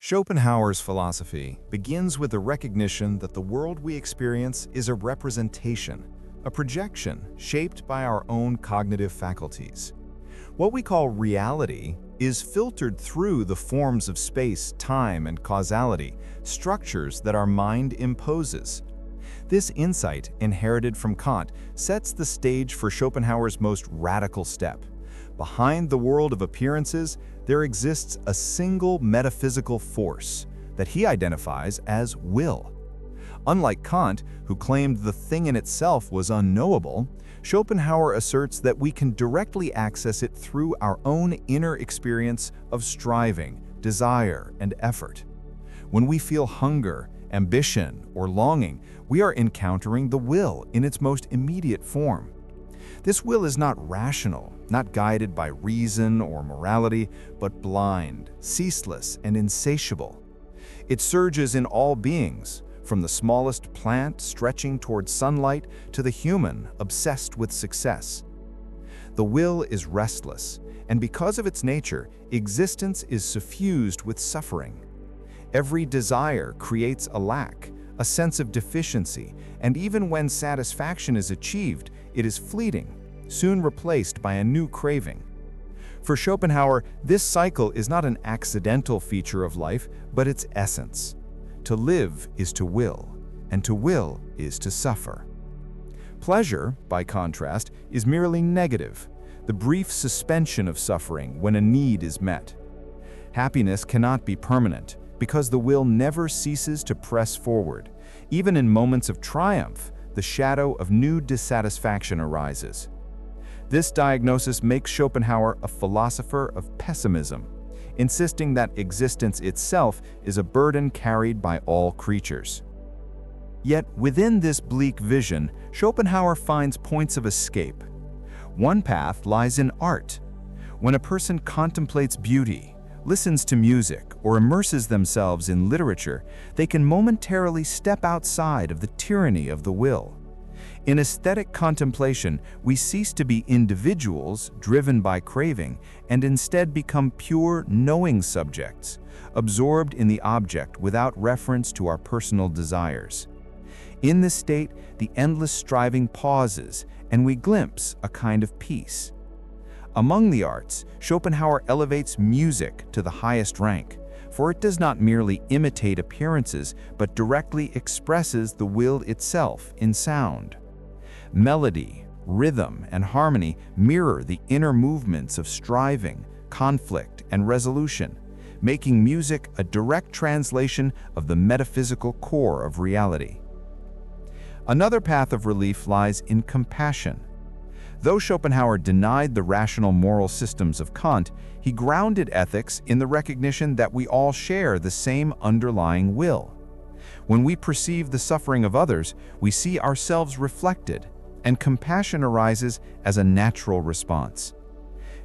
Schopenhauer's philosophy begins with the recognition that the world we experience is a representation, a projection shaped by our own cognitive faculties. What we call reality is filtered through the forms of space, time, and causality, structures that our mind imposes. This insight, inherited from Kant, sets the stage for Schopenhauer's most radical step. Behind the world of appearances, there exists a single metaphysical force that he identifies as will. Unlike Kant, who claimed the thing in itself was unknowable, Schopenhauer asserts that we can directly access it through our own inner experience of striving, desire, and effort. When we feel hunger, ambition, or longing, we are encountering the will in its most immediate form. This will is not rational, not guided by reason or morality, but blind, ceaseless, and insatiable. It surges in all beings, from the smallest plant stretching toward sunlight to the human obsessed with success. The will is restless, and because of its nature, existence is suffused with suffering. Every desire creates a lack, a sense of deficiency, and even when satisfaction is achieved, it is fleeting, soon replaced by a new craving. For Schopenhauer, this cycle is not an accidental feature of life, but its essence. To live is to will, and to will is to suffer. Pleasure, by contrast, is merely negative, the brief suspension of suffering when a need is met. Happiness cannot be permanent, because the will never ceases to press forward. Even in moments of triumph, the shadow of new dissatisfaction arises. This diagnosis makes Schopenhauer a philosopher of pessimism, insisting that existence itself is a burden carried by all creatures. Yet within this bleak vision, Schopenhauer finds points of escape. One path lies in art. When a person contemplates beauty, listens to music, or immerses themselves in literature, they can momentarily step outside of the tyranny of the will. In aesthetic contemplation, we cease to be individuals driven by craving and instead become pure, knowing subjects, absorbed in the object without reference to our personal desires. In this state, the endless striving pauses, and we glimpse a kind of peace. Among the arts, Schopenhauer elevates music to the highest rank, for it does not merely imitate appearances, but directly expresses the will itself in sound. Melody, rhythm, and harmony mirror the inner movements of striving, conflict, and resolution, making music a direct translation of the metaphysical core of reality. Another path of relief lies in compassion. Though Schopenhauer denied the rational moral systems of Kant, he grounded ethics in the recognition that we all share the same underlying will. When we perceive the suffering of others, we see ourselves reflected, and compassion arises as a natural response.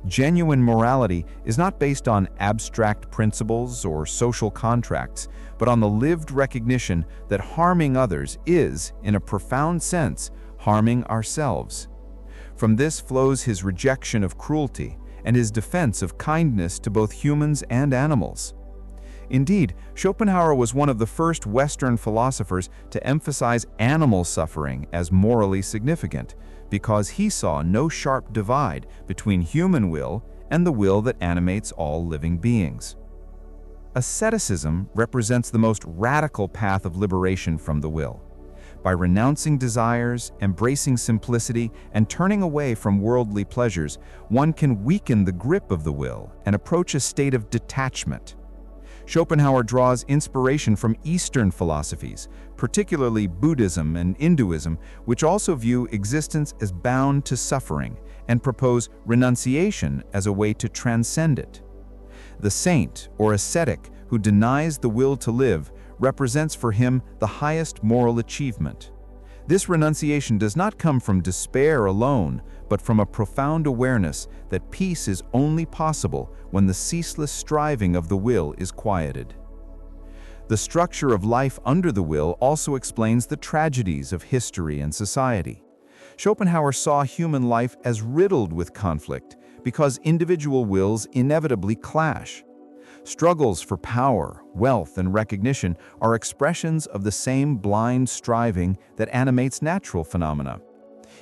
Genuine morality is not based on abstract principles or social contracts, but on the lived recognition that harming others is, in a profound sense, harming ourselves. From this flows his rejection of cruelty and his defense of kindness to both humans and animals. Indeed, Schopenhauer was one of the first Western philosophers to emphasize animal suffering as morally significant, because he saw no sharp divide between human will and the will that animates all living beings. Asceticism represents the most radical path of liberation from the will. By renouncing desires, embracing simplicity, and turning away from worldly pleasures, one can weaken the grip of the will and approach a state of detachment. Schopenhauer draws inspiration from Eastern philosophies, particularly Buddhism and Hinduism, which also view existence as bound to suffering and propose renunciation as a way to transcend it. The saint, or ascetic, who denies the will to live, represents for him the highest moral achievement. This renunciation does not come from despair alone, but from a profound awareness that peace is only possible when the ceaseless striving of the will is quieted. The structure of life under the will also explains the tragedies of history and society. Schopenhauer saw human life as riddled with conflict because individual wills inevitably clash. Struggles for power, wealth, and recognition are expressions of the same blind striving that animates natural phenomena.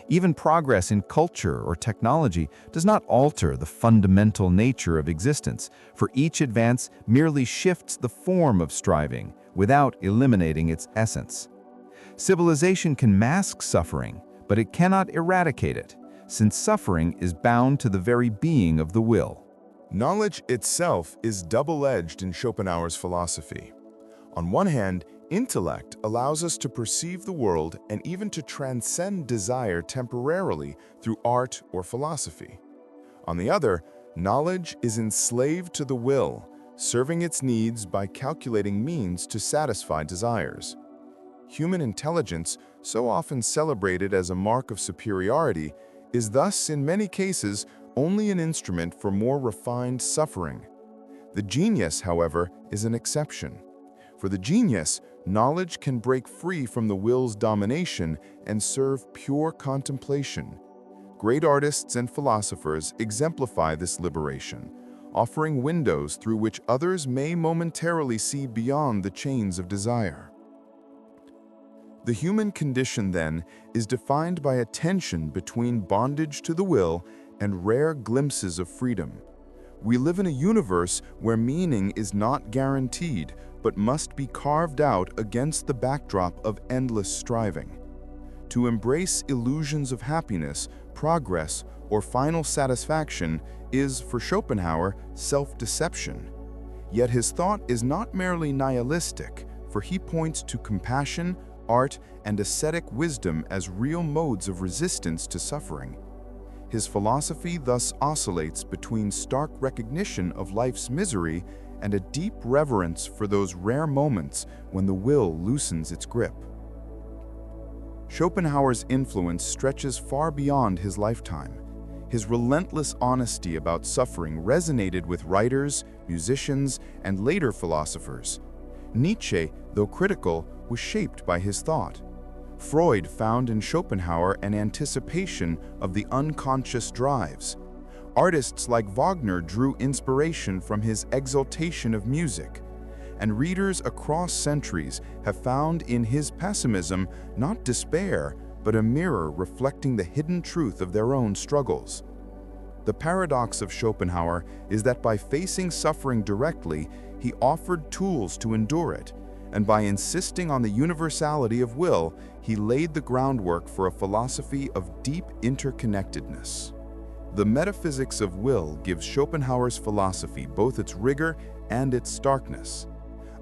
Even progress in culture or technology does not alter the fundamental nature of existence, for each advance merely shifts the form of striving without eliminating its essence. Civilization can mask suffering, but it cannot eradicate it, since suffering is bound to the very being of the will. Knowledge itself is double-edged in Schopenhauer's philosophy. On one hand, intellect allows us to perceive the world and even to transcend desire temporarily through art or philosophy. On the other, knowledge is enslaved to the will, serving its needs by calculating means to satisfy desires. Human intelligence, so often celebrated as a mark of superiority, is thus, in many cases, only an instrument for more refined suffering. The genius, however, is an exception. For the genius, knowledge can break free from the will's domination and serve pure contemplation. Great artists and philosophers exemplify this liberation, offering windows through which others may momentarily see beyond the chains of desire. The human condition, then, is defined by a tension between bondage to the will and rare glimpses of freedom. We live in a universe where meaning is not guaranteed, but must be carved out against the backdrop of endless striving. To embrace illusions of happiness, progress, or final satisfaction is, for Schopenhauer, self-deception. Yet his thought is not merely nihilistic, for he points to compassion, art, and ascetic wisdom as real modes of resistance to suffering. His philosophy thus oscillates between stark recognition of life's misery and a deep reverence for those rare moments when the will loosens its grip. Schopenhauer's influence stretches far beyond his lifetime. His relentless honesty about suffering resonated with writers, musicians, and later philosophers. Nietzsche, though critical, was shaped by his thought. Freud found in Schopenhauer an anticipation of the unconscious drives. Artists like Wagner drew inspiration from his exaltation of music. And readers across centuries have found in his pessimism not despair, but a mirror reflecting the hidden truth of their own struggles. The paradox of Schopenhauer is that by facing suffering directly, he offered tools to endure it, and by insisting on the universality of will, he laid the groundwork for a philosophy of deep interconnectedness. The metaphysics of will gives Schopenhauer's philosophy both its rigor and its starkness.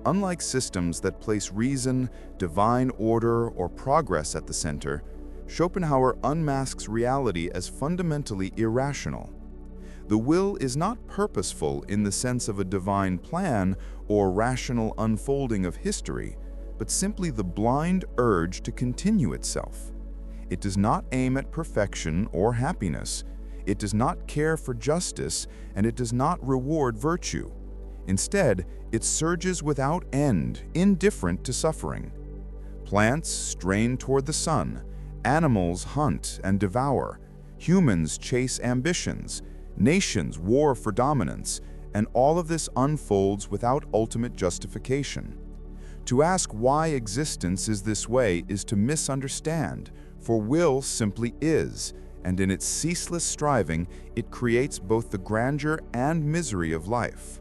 Unlike systems that place reason, divine order, or progress at the center, Schopenhauer unmasks reality as fundamentally irrational. The will is not purposeful in the sense of a divine plan or rational unfolding of history, but simply the blind urge to continue itself. It does not aim at perfection or happiness. It does not care for justice, and it does not reward virtue. Instead, it surges without end, indifferent to suffering. Plants strain toward the sun, animals hunt and devour, humans chase ambitions, nations war for dominance, and all of this unfolds without ultimate justification. To ask why existence is this way is to misunderstand, for will simply is, and in its ceaseless striving, it creates both the grandeur and misery of life.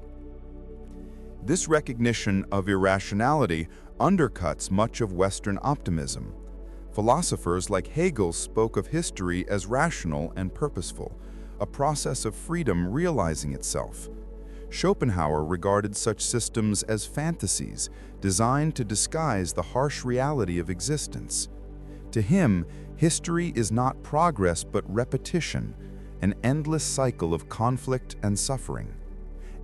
This recognition of irrationality undercuts much of Western optimism. Philosophers like Hegel spoke of history as rational and purposeful, a process of freedom realizing itself. Schopenhauer regarded such systems as fantasies designed to disguise the harsh reality of existence. To him, history is not progress but repetition, an endless cycle of conflict and suffering.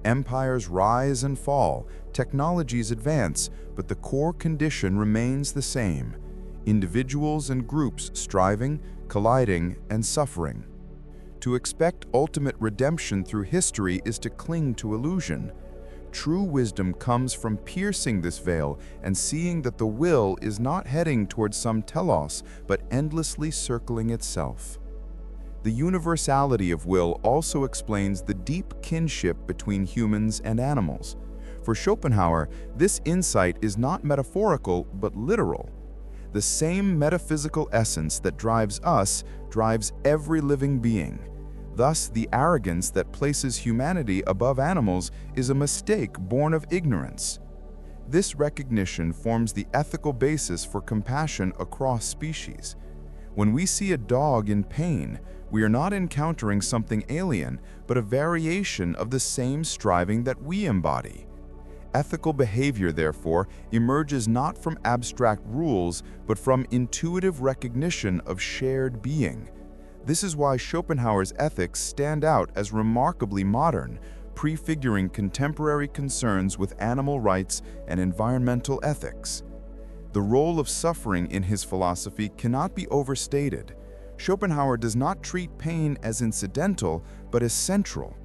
Empires rise and fall, technologies advance, but the core condition remains the same: individuals and groups striving, colliding, and suffering. To expect ultimate redemption through history is to cling to illusion. True wisdom comes from piercing this veil and seeing that the will is not heading towards some telos, but endlessly circling itself. The universality of will also explains the deep kinship between humans and animals. For Schopenhauer, this insight is not metaphorical but literal. The same metaphysical essence that drives us drives every living being. Thus, the arrogance that places humanity above animals is a mistake born of ignorance. This recognition forms the ethical basis for compassion across species. When we see a dog in pain, we are not encountering something alien, but a variation of the same striving that we embody. Ethical behavior, therefore, emerges not from abstract rules, but from intuitive recognition of shared being. This is why Schopenhauer's ethics stand out as remarkably modern, prefiguring contemporary concerns with animal rights and environmental ethics. The role of suffering in his philosophy cannot be overstated. Schopenhauer does not treat pain as incidental, but as central.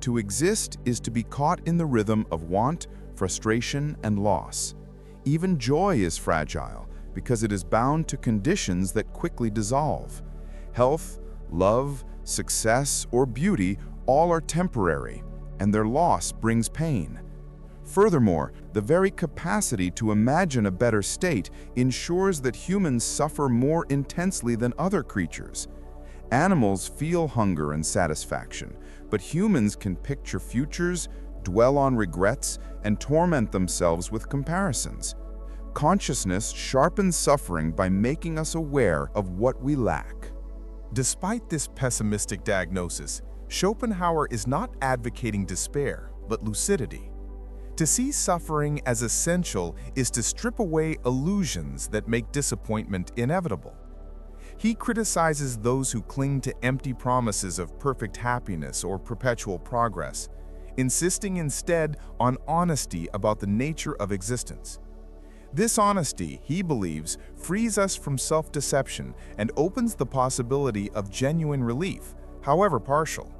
To exist is to be caught in the rhythm of want, frustration, and loss. Even joy is fragile because it is bound to conditions that quickly dissolve. Health, love, success, or beauty all are temporary, and their loss brings pain. Furthermore, the very capacity to imagine a better state ensures that humans suffer more intensely than other creatures. Animals feel hunger and satisfaction, but humans can picture futures, dwell on regrets, and torment themselves with comparisons. Consciousness sharpens suffering by making us aware of what we lack. Despite this pessimistic diagnosis, Schopenhauer is not advocating despair, but lucidity. To see suffering as essential is to strip away illusions that make disappointment inevitable. He criticizes those who cling to empty promises of perfect happiness or perpetual progress, insisting instead on honesty about the nature of existence. This honesty, he believes, frees us from self-deception and opens the possibility of genuine relief, however partial.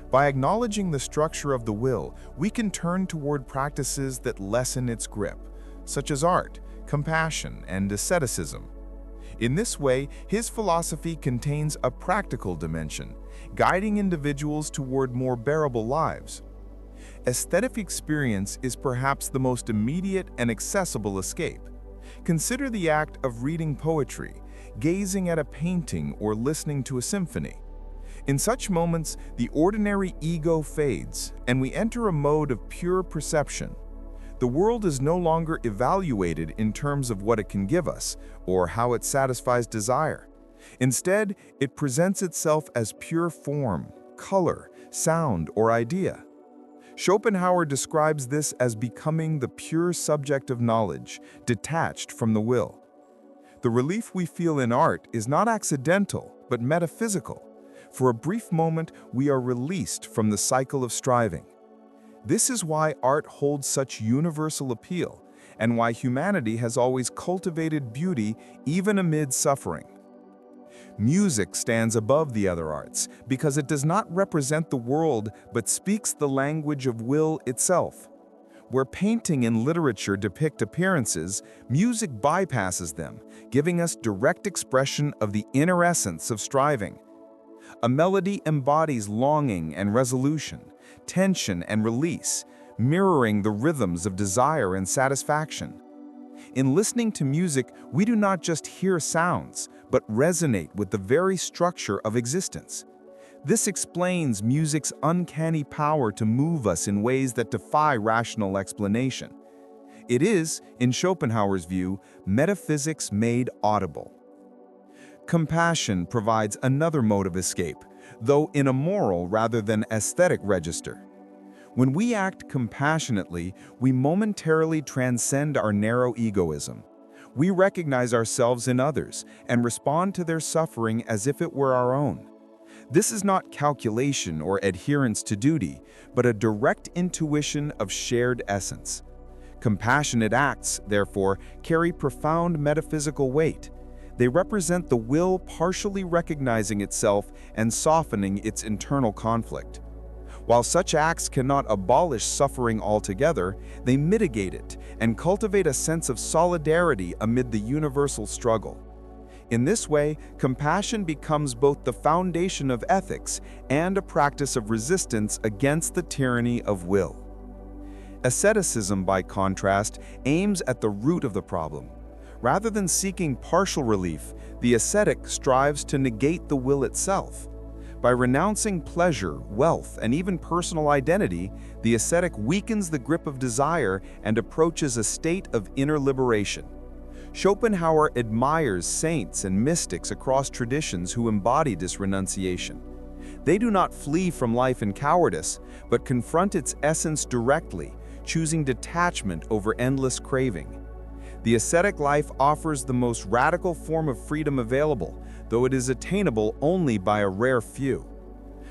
By acknowledging the structure of the will, we can turn toward practices that lessen its grip, such as art, compassion, and asceticism. In this way, his philosophy contains a practical dimension, guiding individuals toward more bearable lives. Aesthetic experience is perhaps the most immediate and accessible escape. Consider the act of reading poetry, gazing at a painting, or listening to a symphony. In such moments, the ordinary ego fades, and we enter a mode of pure perception. The world is no longer evaluated in terms of what it can give us, or how it satisfies desire. Instead, it presents itself as pure form, color, sound, or idea. Schopenhauer describes this as becoming the pure subject of knowledge, detached from the will. The relief we feel in art is not accidental, but metaphysical. For a brief moment, we are released from the cycle of striving. This is why art holds such universal appeal, and why humanity has always cultivated beauty even amid suffering. Music stands above the other arts because it does not represent the world but speaks the language of will itself. Where painting and literature depict appearances, music bypasses them, giving us direct expression of the inner essence of striving. A melody embodies longing and resolution, tension and release, mirroring the rhythms of desire and satisfaction. In listening to music, we do not just hear sounds, but resonate with the very structure of existence. This explains music's uncanny power to move us in ways that defy rational explanation. It is, in Schopenhauer's view, metaphysics made audible. Compassion provides another mode of escape, though in a moral rather than aesthetic register. When we act compassionately, we momentarily transcend our narrow egoism. We recognize ourselves in others and respond to their suffering as if it were our own. This is not calculation or adherence to duty, but a direct intuition of shared essence. Compassionate acts, therefore, carry profound metaphysical weight. They represent the will partially recognizing itself and softening its internal conflict. While such acts cannot abolish suffering altogether, they mitigate it and cultivate a sense of solidarity amid the universal struggle. In this way, compassion becomes both the foundation of ethics and a practice of resistance against the tyranny of will. Asceticism, by contrast, aims at the root of the problem. Rather than seeking partial relief, the ascetic strives to negate the will itself. By renouncing pleasure, wealth, and even personal identity, the ascetic weakens the grip of desire and approaches a state of inner liberation. Schopenhauer admires saints and mystics across traditions who embody this renunciation. They do not flee from life in cowardice, but confront its essence directly, choosing detachment over endless craving. The ascetic life offers the most radical form of freedom available, though it is attainable only by a rare few.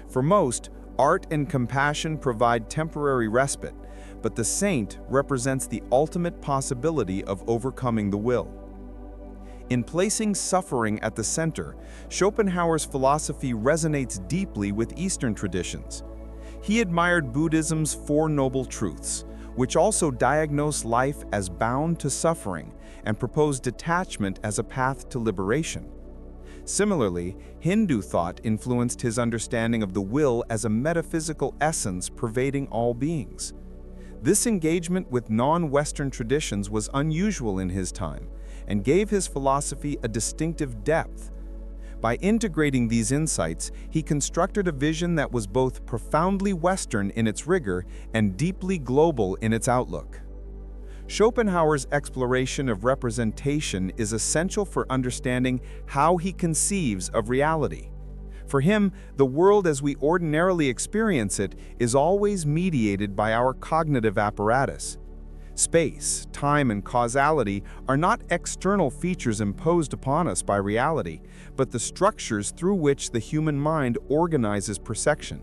For most, art and compassion provide temporary respite, but the saint represents the ultimate possibility of overcoming the will. In placing suffering at the center, Schopenhauer's philosophy resonates deeply with Eastern traditions. He admired Buddhism's Four Noble Truths, which also diagnose life as bound to suffering and propose detachment as a path to liberation. Similarly, Hindu thought influenced his understanding of the will as a metaphysical essence pervading all beings. This engagement with non-Western traditions was unusual in his time and gave his philosophy a distinctive depth. By integrating these insights, he constructed a vision that was both profoundly Western in its rigor and deeply global in its outlook. Schopenhauer's exploration of representation is essential for understanding how he conceives of reality. For him, the world as we ordinarily experience it is always mediated by our cognitive apparatus. Space, time, and causality are not external features imposed upon us by reality, but the structures through which the human mind organizes perception.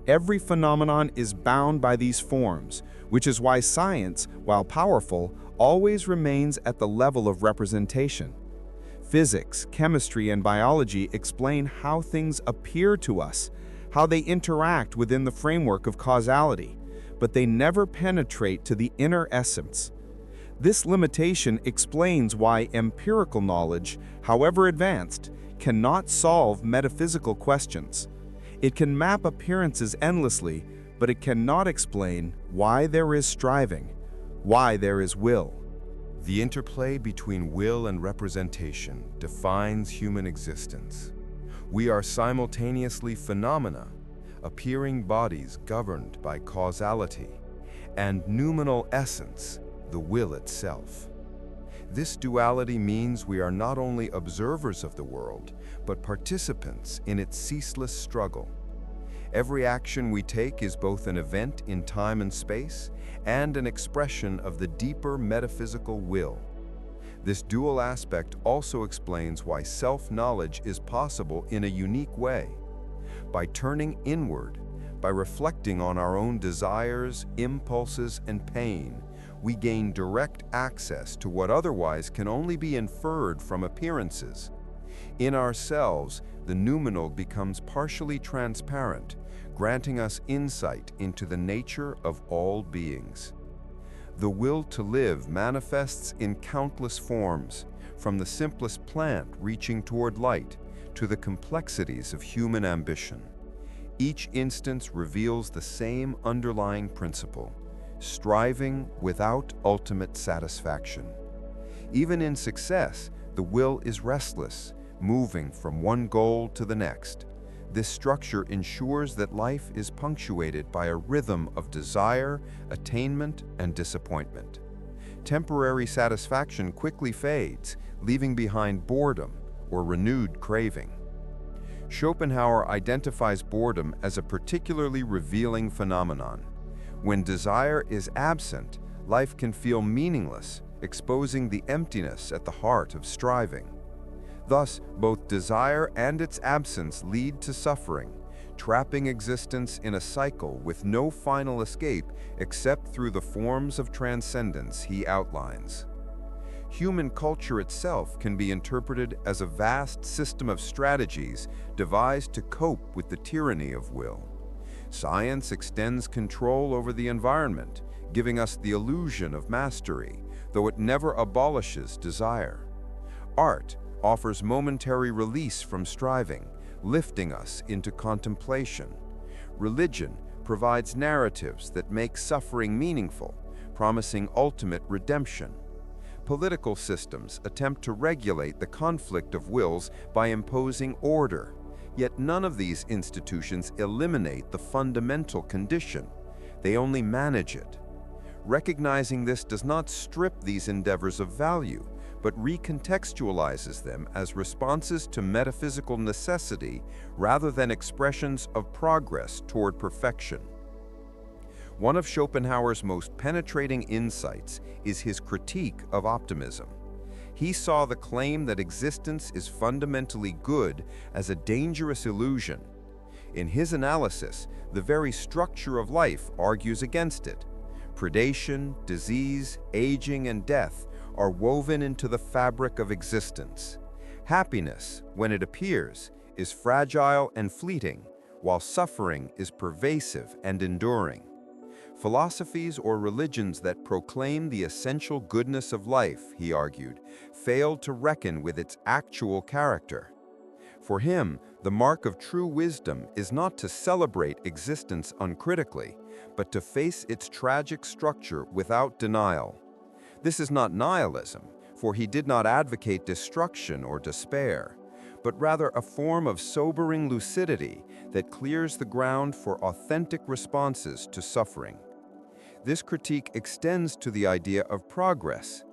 Every phenomenon is bound by these forms, which is why science, while powerful, always remains at the level of representation. Physics, chemistry, and biology explain how things appear to us, how they interact within the framework of causality, but they never penetrate to the inner essence. This limitation explains why empirical knowledge, however advanced, cannot solve metaphysical questions. It can map appearances endlessly, but it cannot explain why there is striving, why there is will. The interplay between will and representation defines human existence. We are simultaneously phenomena, appearing bodies governed by causality, and noumenal essence, the will itself. This duality means we are not only observers of the world, but participants in its ceaseless struggle. Every action we take is both an event in time and space and an expression of the deeper metaphysical will. This dual aspect also explains why self-knowledge is possible in a unique way. By turning inward, by reflecting on our own desires, impulses, and pain, we gain direct access to what otherwise can only be inferred from appearances. In ourselves, the noumenal becomes partially transparent, granting us insight into the nature of all beings. The will to live manifests in countless forms, from the simplest plant reaching toward light to the complexities of human ambition. Each instance reveals the same underlying principle: striving without ultimate satisfaction. Even in success, the will is restless, moving from one goal to the next. This structure ensures that life is punctuated by a rhythm of desire, attainment, and disappointment. Temporary satisfaction quickly fades, leaving behind boredom or renewed craving. Schopenhauer identifies boredom as a particularly revealing phenomenon. When desire is absent, life can feel meaningless, exposing the emptiness at the heart of striving. Thus, both desire and its absence lead to suffering, trapping existence in a cycle with no final escape except through the forms of transcendence he outlines. Human culture itself can be interpreted as a vast system of strategies devised to cope with the tyranny of will. Science extends control over the environment, giving us the illusion of mastery, though it never abolishes desire. Art offers momentary release from striving, lifting us into contemplation. Religion provides narratives that make suffering meaningful, promising ultimate redemption. Political systems attempt to regulate the conflict of wills by imposing order, yet none of these institutions eliminate the fundamental condition. They only manage it. Recognizing this does not strip these endeavors of value, but recontextualizes them as responses to metaphysical necessity rather than expressions of progress toward perfection. One of Schopenhauer's most penetrating insights is his critique of optimism. He saw the claim that existence is fundamentally good as a dangerous illusion. In his analysis, the very structure of life argues against it. Predation, disease, aging, and death are woven into the fabric of existence. Happiness, when it appears, is fragile and fleeting, while suffering is pervasive and enduring. Philosophies or religions that proclaim the essential goodness of life, he argued, failed to reckon with its actual character. For him, the mark of true wisdom is not to celebrate existence uncritically, but to face its tragic structure without denial. This is not nihilism, for he did not advocate destruction or despair, but rather a form of sobering lucidity that clears the ground for authentic responses to suffering. This critique extends to the idea of progress.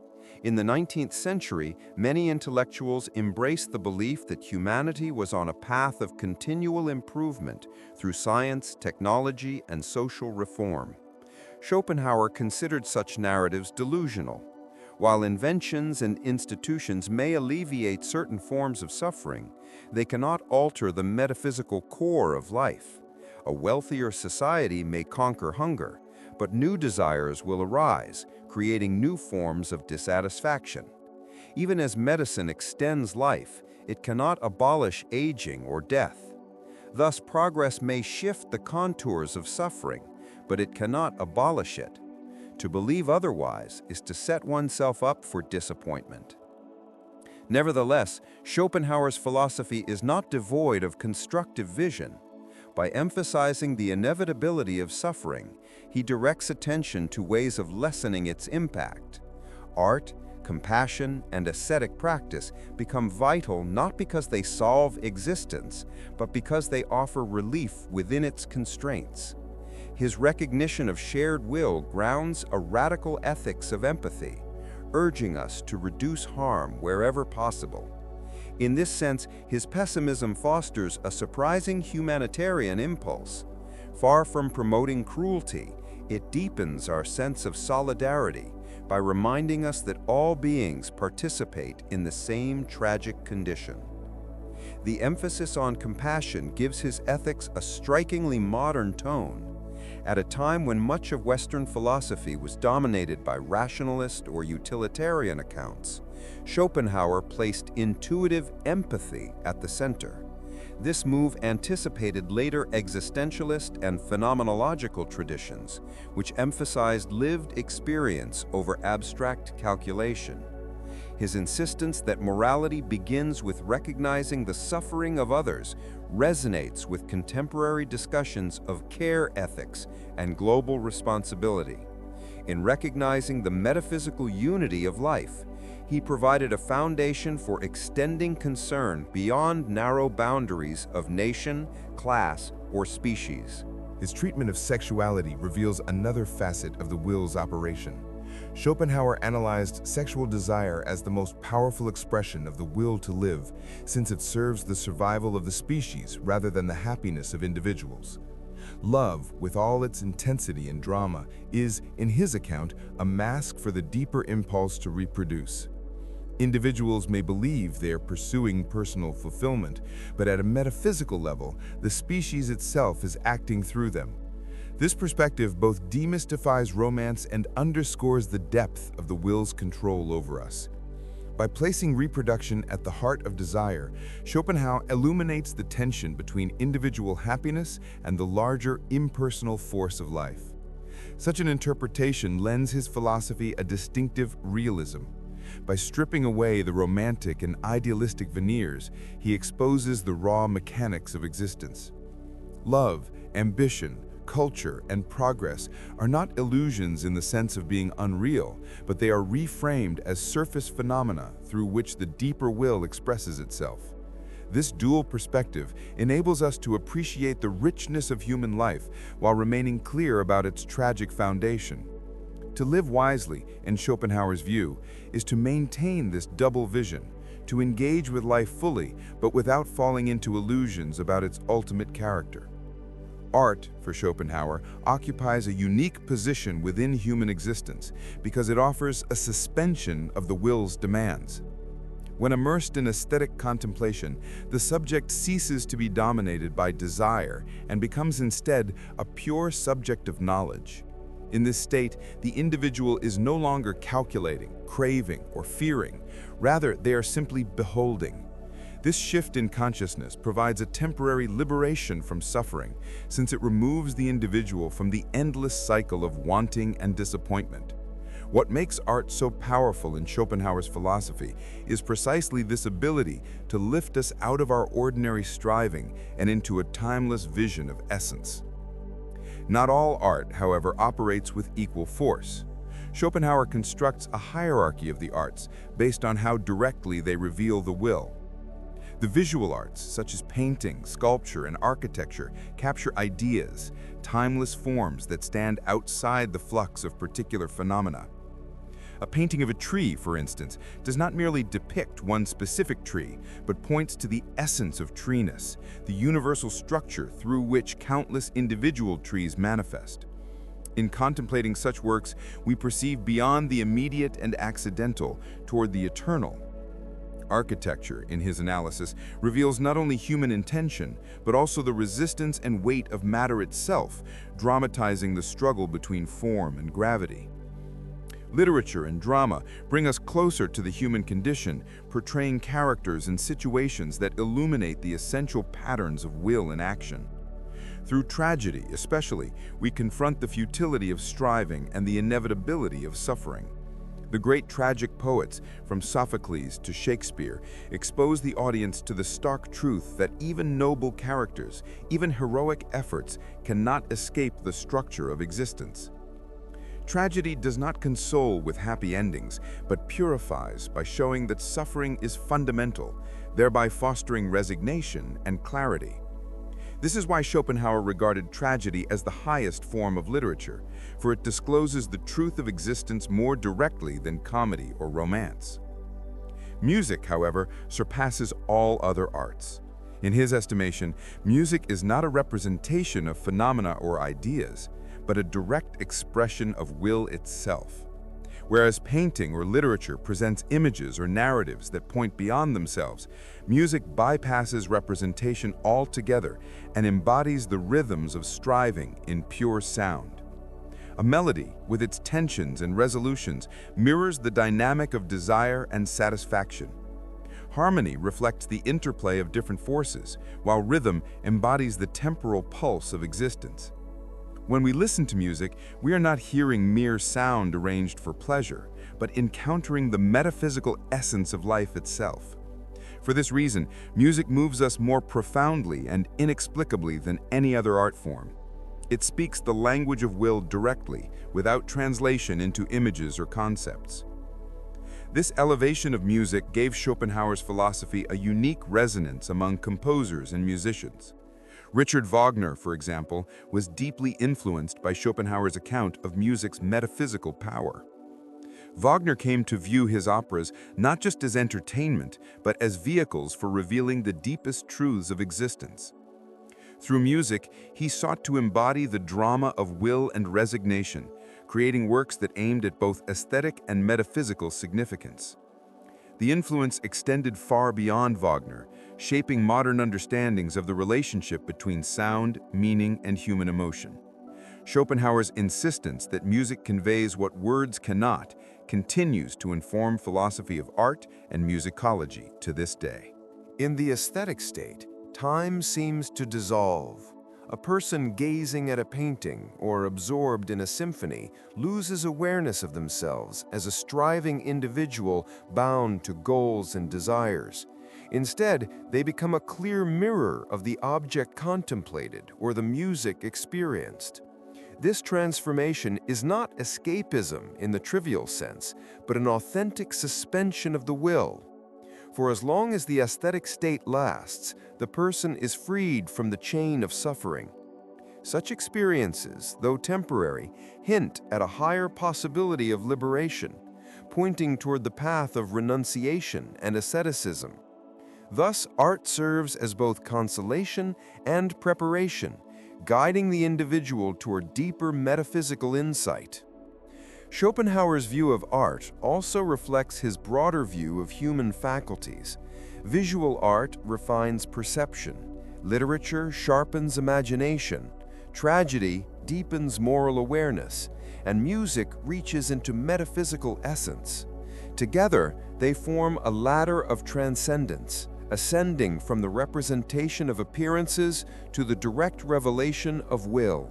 In the 19th century, many intellectuals embraced the belief that humanity was on a path of continual improvement through science, technology, and social reform. Schopenhauer considered such narratives delusional. While inventions and institutions may alleviate certain forms of suffering, they cannot alter the metaphysical core of life. A wealthier society may conquer hunger, but new desires will arise, creating new forms of dissatisfaction. Even as medicine extends life, it cannot abolish aging or death. Thus, progress may shift the contours of suffering, but it cannot abolish it. To believe otherwise is to set oneself up for disappointment. Nevertheless, Schopenhauer's philosophy is not devoid of constructive vision. By emphasizing the inevitability of suffering, he directs attention to ways of lessening its impact. Art, compassion, and ascetic practice become vital not because they solve existence, but because they offer relief within its constraints. His recognition of shared will grounds a radical ethics of empathy, urging us to reduce harm wherever possible. In this sense, his pessimism fosters a surprising humanitarian impulse. Far from promoting cruelty, it deepens our sense of solidarity by reminding us that all beings participate in the same tragic condition. The emphasis on compassion gives his ethics a strikingly modern tone. At a time when much of Western philosophy was dominated by rationalist or utilitarian accounts, Schopenhauer placed intuitive empathy at the center. This move anticipated later existentialist and phenomenological traditions, which emphasized lived experience over abstract calculation. His insistence that morality begins with recognizing the suffering of others resonates with contemporary discussions of care ethics and global responsibility. In recognizing the metaphysical unity of life, he provided a foundation for extending concern beyond narrow boundaries of nation, class, or species. His treatment of sexuality reveals another facet of the will's operation. Schopenhauer analyzed sexual desire as the most powerful expression of the will to live, since it serves the survival of the species rather than the happiness of individuals. Love, with all its intensity and drama, is, in his account, a mask for the deeper impulse to reproduce. Individuals may believe they are pursuing personal fulfillment, but at a metaphysical level, the species itself is acting through them. This perspective both demystifies romance and underscores the depth of the will's control over us. By placing reproduction at the heart of desire, Schopenhauer illuminates the tension between individual happiness and the larger, impersonal force of life. Such an interpretation lends his philosophy a distinctive realism. By stripping away the romantic and idealistic veneers, he exposes the raw mechanics of existence. Love, ambition, culture, and progress are not illusions in the sense of being unreal, but they are reframed as surface phenomena through which the deeper will expresses itself. This dual perspective enables us to appreciate the richness of human life while remaining clear about its tragic foundation. To live wisely, in Schopenhauer's view, is to maintain this double vision, to engage with life fully, but without falling into illusions about its ultimate character. Art, for Schopenhauer, occupies a unique position within human existence because it offers a suspension of the will's demands. When immersed in aesthetic contemplation, the subject ceases to be dominated by desire and becomes instead a pure subject of knowledge. In this state, the individual is no longer calculating, craving, or fearing. Rather, they are simply beholding. This shift in consciousness provides a temporary liberation from suffering, since it removes the individual from the endless cycle of wanting and disappointment. What makes art so powerful in Schopenhauer's philosophy is precisely this ability to lift us out of our ordinary striving and into a timeless vision of essence. Not all art, however, operates with equal force. Schopenhauer constructs a hierarchy of the arts based on how directly they reveal the will. The visual arts, such as painting, sculpture, and architecture, capture ideas, timeless forms that stand outside the flux of particular phenomena. A painting of a tree, for instance, does not merely depict one specific tree, but points to the essence of treeness, the universal structure through which countless individual trees manifest. In contemplating such works, we perceive beyond the immediate and accidental toward the eternal. Architecture, in his analysis, reveals not only human intention, but also the resistance and weight of matter itself, dramatizing the struggle between form and gravity. Literature and drama bring us closer to the human condition, portraying characters and situations that illuminate the essential patterns of will and action. Through tragedy, especially, we confront the futility of striving and the inevitability of suffering. The great tragic poets, from Sophocles to Shakespeare, expose the audience to the stark truth that even noble characters, even heroic efforts, cannot escape the structure of existence. Tragedy does not console with happy endings, but purifies by showing that suffering is fundamental, thereby fostering resignation and clarity. This is why Schopenhauer regarded tragedy as the highest form of literature, for it discloses the truth of existence more directly than comedy or romance. Music, however, surpasses all other arts. In his estimation, music is not a representation of phenomena or ideas, but a direct expression of will itself. Whereas painting or literature presents images or narratives that point beyond themselves, music bypasses representation altogether and embodies the rhythms of striving in pure sound. A melody, with its tensions and resolutions, mirrors the dynamic of desire and satisfaction. Harmony reflects the interplay of different forces, while rhythm embodies the temporal pulse of existence. When we listen to music, we are not hearing mere sound arranged for pleasure, but encountering the metaphysical essence of life itself. For this reason, music moves us more profoundly and inexplicably than any other art form. It speaks the language of will directly, without translation into images or concepts. This elevation of music gave Schopenhauer's philosophy a unique resonance among composers and musicians. Richard Wagner, for example, was deeply influenced by Schopenhauer's account of music's metaphysical power. Wagner came to view his operas not just as entertainment, but as vehicles for revealing the deepest truths of existence. Through music, he sought to embody the drama of will and resignation, creating works that aimed at both aesthetic and metaphysical significance. The influence extended far beyond Wagner, shaping modern understandings of the relationship between sound, meaning, and human emotion. Schopenhauer's insistence that music conveys what words cannot continues to inform philosophy of art and musicology to this day. In the aesthetic state, time seems to dissolve. A person gazing at a painting or absorbed in a symphony loses awareness of themselves as a striving individual bound to goals and desires. Instead, they become a clear mirror of the object contemplated or the music experienced. This transformation is not escapism in the trivial sense, but an authentic suspension of the will. For as long as the aesthetic state lasts, the person is freed from the chain of suffering. Such experiences, though temporary, hint at a higher possibility of liberation, pointing toward the path of renunciation and asceticism. Thus, art serves as both consolation and preparation, guiding the individual toward deeper metaphysical insight. Schopenhauer's view of art also reflects his broader view of human faculties. Visual art refines perception, literature sharpens imagination, tragedy deepens moral awareness, and music reaches into metaphysical essence. Together, they form a ladder of transcendence, ascending from the representation of appearances to the direct revelation of will.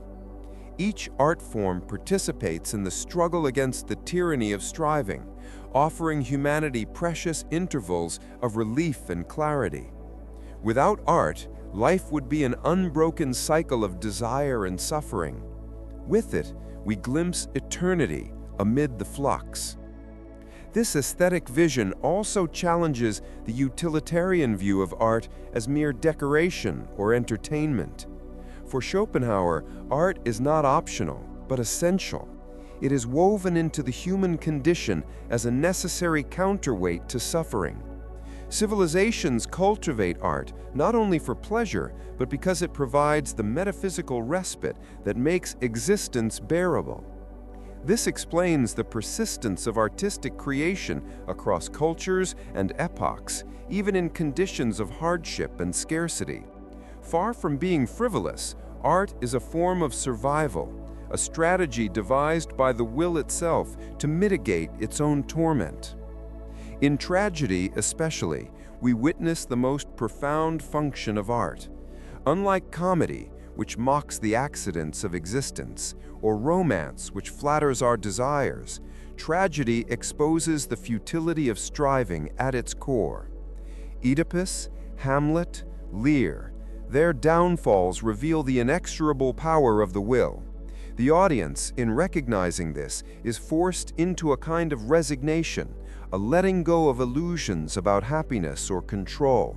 Each art form participates in the struggle against the tyranny of striving, offering humanity precious intervals of relief and clarity. Without art, life would be an unbroken cycle of desire and suffering. With it, we glimpse eternity amid the flux. This aesthetic vision also challenges the utilitarian view of art as mere decoration or entertainment. For Schopenhauer, art is not optional, but essential. It is woven into the human condition as a necessary counterweight to suffering. Civilizations cultivate art not only for pleasure, but because it provides the metaphysical respite that makes existence bearable. This explains the persistence of artistic creation across cultures and epochs, even in conditions of hardship and scarcity. Far from being frivolous, art is a form of survival, a strategy devised by the will itself to mitigate its own torment. In tragedy especially, we witness the most profound function of art. Unlike comedy, which mocks the accidents of existence, or romance, which flatters our desires, tragedy exposes the futility of striving at its core. Oedipus, Hamlet, Lear, their downfalls reveal the inexorable power of the will. The audience, in recognizing this, is forced into a kind of resignation, a letting go of illusions about happiness or control.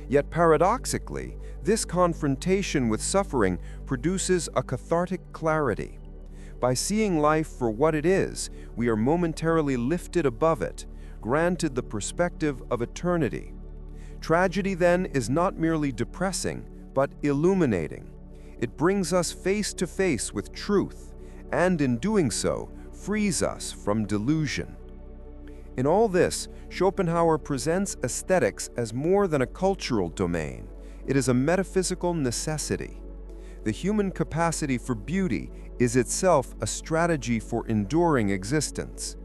Yet paradoxically, this confrontation with suffering produces a cathartic clarity. By seeing life for what it is, we are momentarily lifted above it, granted the perspective of eternity. Tragedy, then, is not merely depressing, but illuminating. It brings us face to face with truth, and in doing so, frees us from delusion. In all this, Schopenhauer presents aesthetics as more than a cultural domain. It is a metaphysical necessity. The human capacity for beauty is itself a strategy for enduring existence.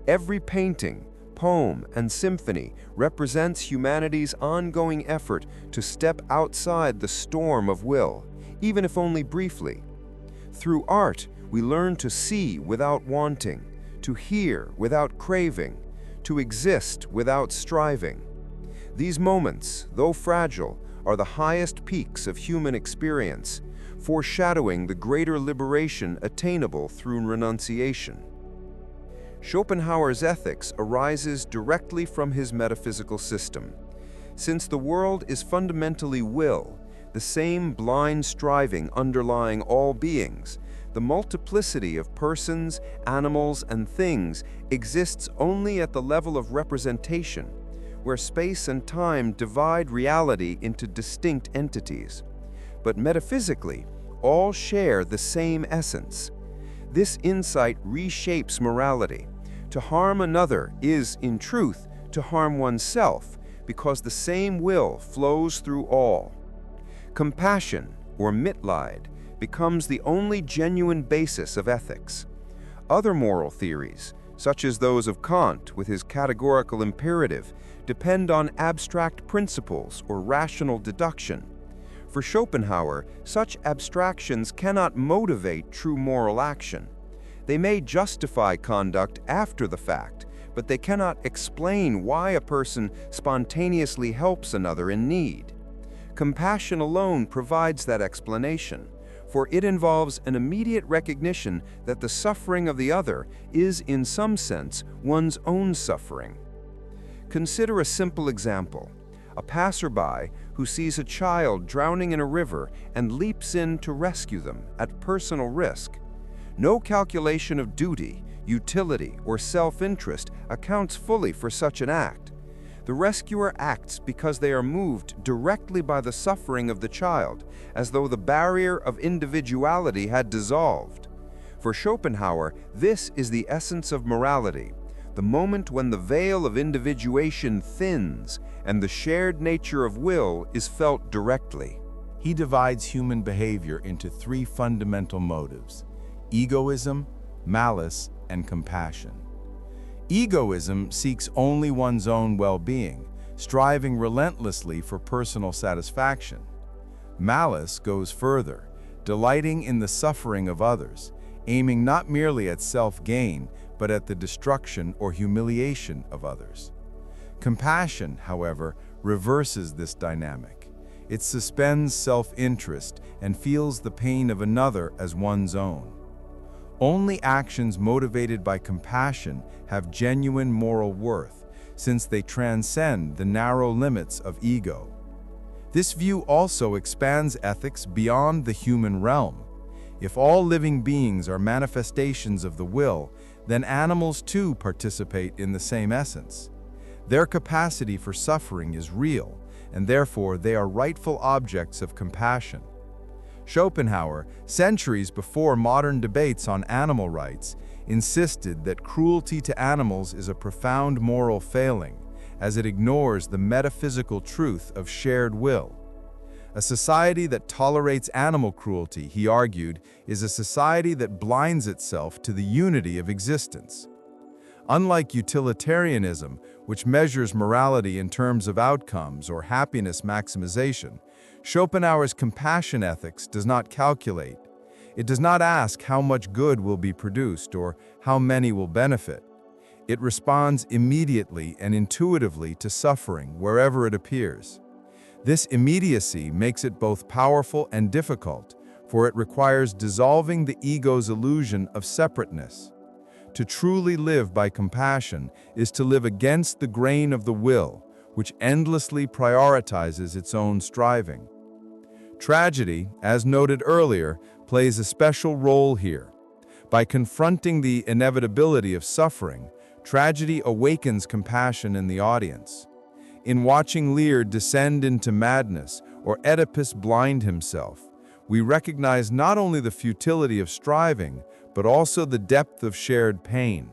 Every painting, poem, and symphony represents humanity's ongoing effort to step outside the storm of will, even if only briefly. Through art, we learn to see without wanting, to hear without craving, to exist without striving. These moments, though fragile, are the highest peaks of human experience, foreshadowing the greater liberation attainable through renunciation. Schopenhauer's ethics arises directly from his metaphysical system. Since the world is fundamentally will, the same blind striving underlying all beings, the multiplicity of persons, animals, and things exists only at the level of representation, where space and time divide reality into distinct entities. But metaphysically, all share the same essence. This insight reshapes morality. To harm another is, in truth, to harm oneself, because the same will flows through all. Compassion, or Mitleid, becomes the only genuine basis of ethics. Other moral theories, such as those of Kant with his categorical imperative, depend on abstract principles or rational deduction. For Schopenhauer, such abstractions cannot motivate true moral action. They may justify conduct after the fact, but they cannot explain why a person spontaneously helps another in need. Compassion alone provides that explanation, for it involves an immediate recognition that the suffering of the other is, in some sense, one's own suffering. Consider a simple example: a passerby who sees a child drowning in a river and leaps in to rescue them at personal risk. No calculation of duty, utility, or self-interest accounts fully for such an act. The rescuer acts because they are moved directly by the suffering of the child, as though the barrier of individuality had dissolved. For Schopenhauer, this is the essence of morality, the moment when the veil of individuation thins and the shared nature of will is felt directly. He divides human behavior into three fundamental motives: egoism, malice, and compassion. Egoism seeks only one's own well-being, striving relentlessly for personal satisfaction. Malice goes further, delighting in the suffering of others, aiming not merely at self-gain, but at the destruction or humiliation of others. Compassion, however, reverses this dynamic. It suspends self-interest and feels the pain of another as one's own. Only actions motivated by compassion have genuine moral worth, since they transcend the narrow limits of ego. This view also expands ethics beyond the human realm. If all living beings are manifestations of the will, then animals too participate in the same essence. Their capacity for suffering is real, and therefore they are rightful objects of compassion. Schopenhauer, centuries before modern debates on animal rights, insisted that cruelty to animals is a profound moral failing, as it ignores the metaphysical truth of shared will. A society that tolerates animal cruelty, he argued, is a society that blinds itself to the unity of existence. Unlike utilitarianism, which measures morality in terms of outcomes or happiness maximization, Schopenhauer's compassion ethics does not calculate. It does not ask how much good will be produced or how many will benefit. It responds immediately and intuitively to suffering wherever it appears. This immediacy makes it both powerful and difficult, for it requires dissolving the ego's illusion of separateness. To truly live by compassion is to live against the grain of the will, which endlessly prioritizes its own striving. Tragedy, as noted earlier, plays a special role here. By confronting the inevitability of suffering, tragedy awakens compassion in the audience. In watching Lear descend into madness or Oedipus blind himself, we recognize not only the futility of striving, but also the depth of shared pain.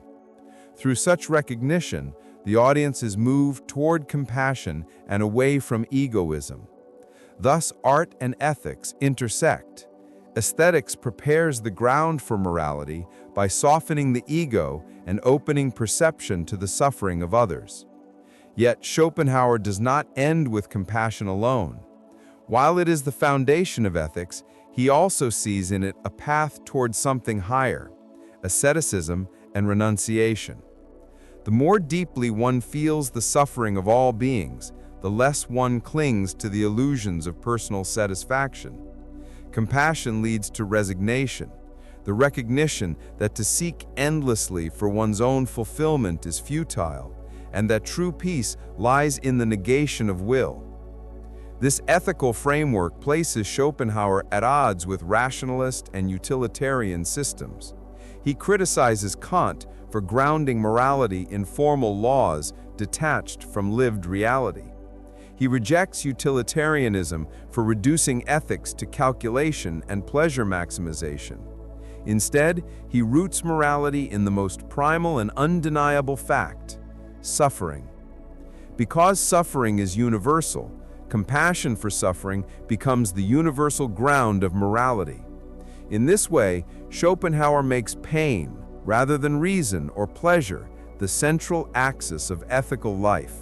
Through such recognition, the audience is moved toward compassion and away from egoism. Thus, art and ethics intersect. Aesthetics prepares the ground for morality by softening the ego and opening perception to the suffering of others. Yet, Schopenhauer does not end with compassion alone. While it is the foundation of ethics, he also sees in it a path toward something higher: asceticism and renunciation. The more deeply one feels the suffering of all beings, the less one clings to the illusions of personal satisfaction. Compassion leads to resignation, the recognition that to seek endlessly for one's own fulfillment is futile, and that true peace lies in the negation of will. This ethical framework places Schopenhauer at odds with rationalist and utilitarian systems. He criticizes Kant for grounding morality in formal laws detached from lived reality. He rejects utilitarianism for reducing ethics to calculation and pleasure maximization. Instead, he roots morality in the most primal and undeniable fact: suffering. Because suffering is universal, compassion for suffering becomes the universal ground of morality. In this way, Schopenhauer makes pain, rather than reason or pleasure, the central axis of ethical life.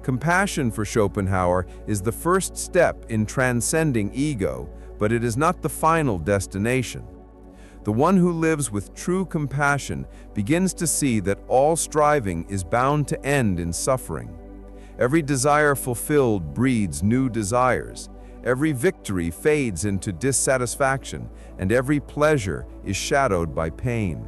Compassion for Schopenhauer is the first step in transcending ego, but it is not the final destination. The one who lives with true compassion begins to see that all striving is bound to end in suffering. Every desire fulfilled breeds new desires. Every victory fades into dissatisfaction, and every pleasure is shadowed by pain.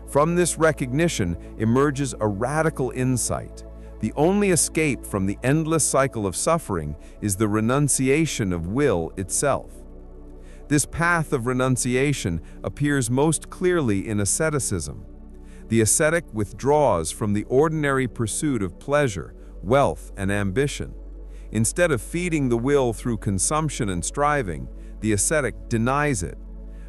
From this recognition emerges a radical insight. The only escape from the endless cycle of suffering is the renunciation of will itself. This path of renunciation appears most clearly in asceticism. The ascetic withdraws from the ordinary pursuit of pleasure, wealth, and ambition. Instead of feeding the will through consumption and striving, the ascetic denies it.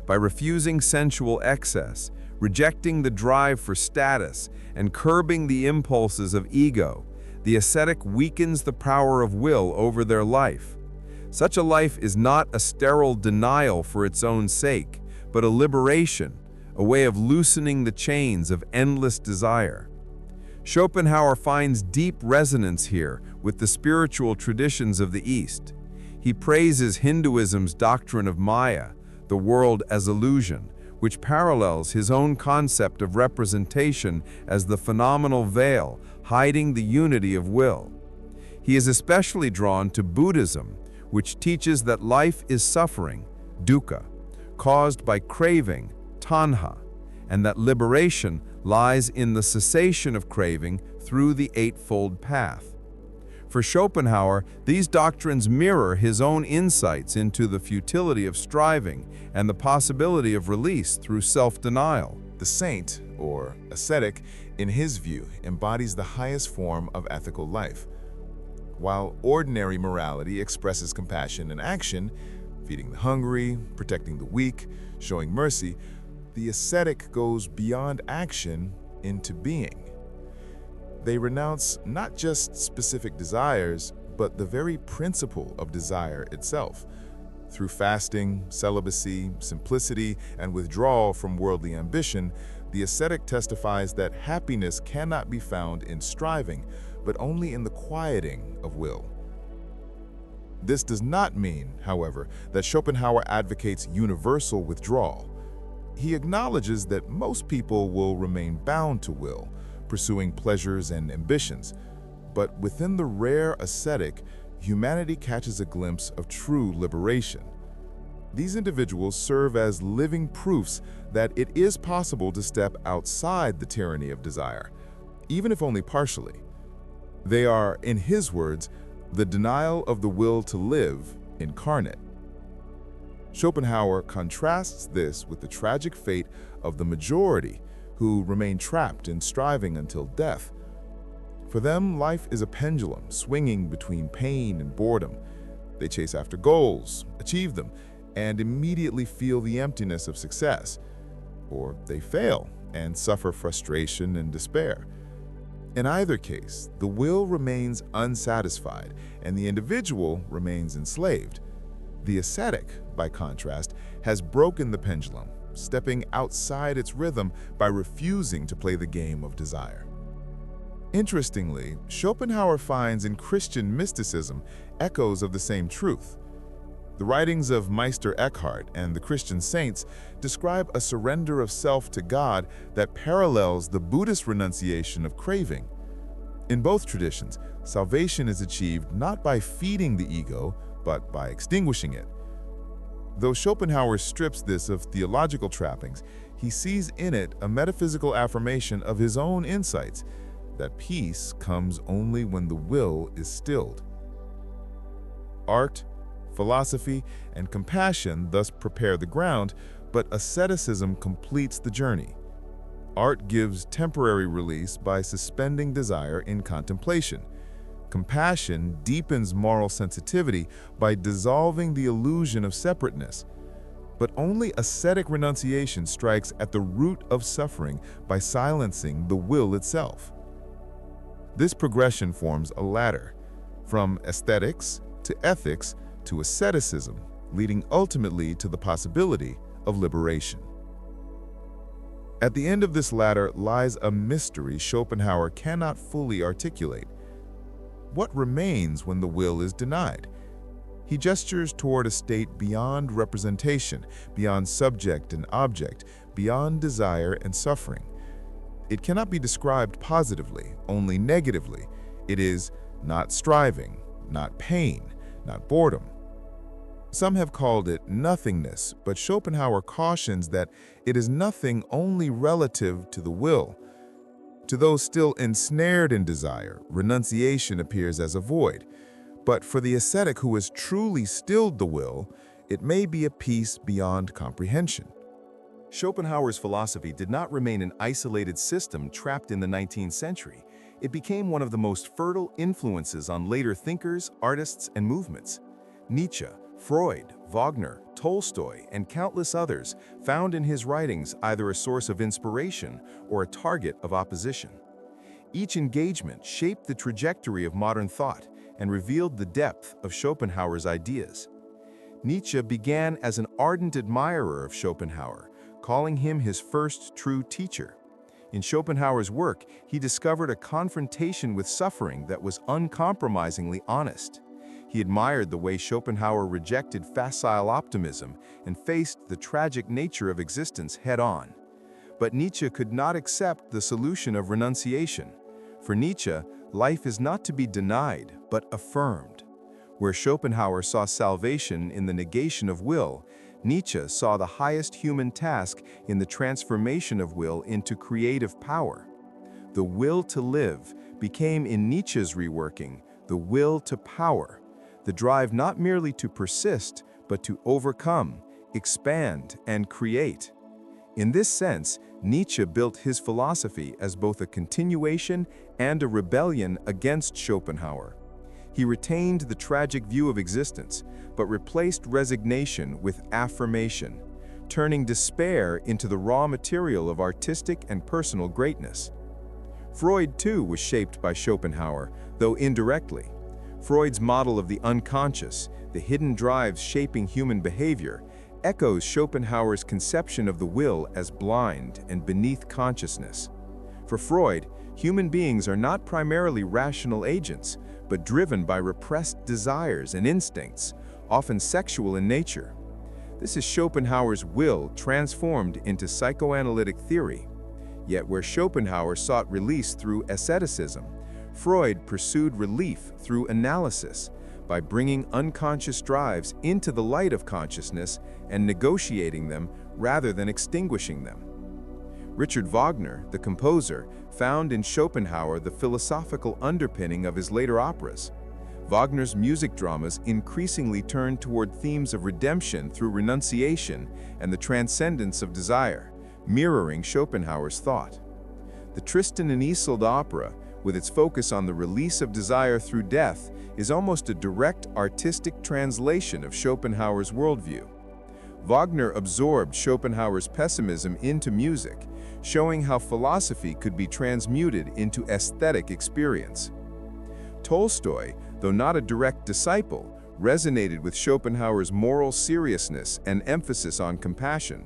By refusing sensual excess, rejecting the drive for status, and curbing the impulses of ego, the ascetic weakens the power of will over their life. Such a life is not a sterile denial for its own sake, but a liberation, a way of loosening the chains of endless desire. Schopenhauer finds deep resonance here with the spiritual traditions of the East. He praises Hinduism's doctrine of Maya, the world as illusion, which parallels his own concept of representation as the phenomenal veil hiding the unity of will. He is especially drawn to Buddhism, which teaches that life is suffering, dukkha, caused by craving, tanha, and that liberation lies in the cessation of craving through the Eightfold Path. For Schopenhauer, these doctrines mirror his own insights into the futility of striving and the possibility of release through self-denial. The saint, or ascetic, in his view, embodies the highest form of ethical life. While ordinary morality expresses compassion and action, feeding the hungry, protecting the weak, showing mercy, the ascetic goes beyond action into being. They renounce not just specific desires, but the very principle of desire itself. Through fasting, celibacy, simplicity, and withdrawal from worldly ambition, the ascetic testifies that happiness cannot be found in striving, but only in the quieting of will. This does not mean, however, that Schopenhauer advocates universal withdrawal. He acknowledges that most people will remain bound to will, pursuing pleasures and ambitions. But within the rare ascetic, humanity catches a glimpse of true liberation. These individuals serve as living proofs that it is possible to step outside the tyranny of desire, even if only partially. They are, in his words, the denial of the will to live incarnate. Schopenhauer contrasts this with the tragic fate of the majority who remain trapped in striving until death. For them, life is a pendulum swinging between pain and boredom. They chase after goals, achieve them, and immediately feel the emptiness of success. Or they fail and suffer frustration and despair. In either case, the will remains unsatisfied and the individual remains enslaved. The ascetic, by contrast, has broken the pendulum, stepping outside its rhythm by refusing to play the game of desire. Interestingly, Schopenhauer finds in Christian mysticism echoes of the same truth. The writings of Meister Eckhart and the Christian saints describe a surrender of self to God that parallels the Buddhist renunciation of craving. In both traditions, salvation is achieved not by feeding the ego, but by extinguishing it. Though Schopenhauer strips this of theological trappings, he sees in it a metaphysical affirmation of his own insights, that peace comes only when the will is stilled. Art, philosophy, and compassion thus prepare the ground, but asceticism completes the journey. Art gives temporary release by suspending desire in contemplation. Compassion deepens moral sensitivity by dissolving the illusion of separateness. But only ascetic renunciation strikes at the root of suffering by silencing the will itself. This progression forms a ladder, from aesthetics to ethics to asceticism, leading ultimately to the possibility of liberation. At the end of this ladder lies a mystery Schopenhauer cannot fully articulate. What remains when the will is denied? He gestures toward a state beyond representation, beyond subject and object, beyond desire and suffering. It cannot be described positively, only negatively. It is not striving, not pain, not boredom. Some have called it nothingness, but Schopenhauer cautions that it is nothing only relative to the will. To those still ensnared in desire, renunciation appears as a void. But for the ascetic who has truly stilled the will, it may be a peace beyond comprehension. Schopenhauer's philosophy did not remain an isolated system trapped in the 19th century. It became one of the most fertile influences on later thinkers, artists, and movements. Nietzsche, Freud, Wagner, Tolstoy, and countless others found in his writings either a source of inspiration or a target of opposition. Each engagement shaped the trajectory of modern thought and revealed the depth of Schopenhauer's ideas. Nietzsche began as an ardent admirer of Schopenhauer, calling him his first true teacher. In Schopenhauer's work, he discovered a confrontation with suffering that was uncompromisingly honest. He admired the way Schopenhauer rejected facile optimism and faced the tragic nature of existence head-on. But Nietzsche could not accept the solution of renunciation. For Nietzsche, life is not to be denied, but affirmed. Where Schopenhauer saw salvation in the negation of will, Nietzsche saw the highest human task in the transformation of will into creative power. The will to live became in Nietzsche's reworking the will to power, the drive not merely to persist, but to overcome, expand, and create. In this sense, Nietzsche built his philosophy as both a continuation and a rebellion against Schopenhauer. He retained the tragic view of existence, but replaced resignation with affirmation, turning despair into the raw material of artistic and personal greatness. Freud, too, was shaped by Schopenhauer, though indirectly. Freud's model of the unconscious, the hidden drives shaping human behavior, echoes Schopenhauer's conception of the will as blind and beneath consciousness. For Freud, human beings are not primarily rational agents, but driven by repressed desires and instincts, often sexual in nature. This is Schopenhauer's will transformed into psychoanalytic theory. Yet where Schopenhauer sought release through asceticism, Freud pursued relief through analysis, by bringing unconscious drives into the light of consciousness and negotiating them rather than extinguishing them. Richard Wagner, the composer, found in Schopenhauer the philosophical underpinning of his later operas. Wagner's music dramas increasingly turned toward themes of redemption through renunciation and the transcendence of desire, mirroring Schopenhauer's thought. The Tristan and Isolde opera, with its focus on the release of desire through death, is almost a direct artistic translation of Schopenhauer's worldview. Wagner absorbed Schopenhauer's pessimism into music, showing how philosophy could be transmuted into aesthetic experience. Tolstoy, though not a direct disciple, resonated with Schopenhauer's moral seriousness and emphasis on compassion.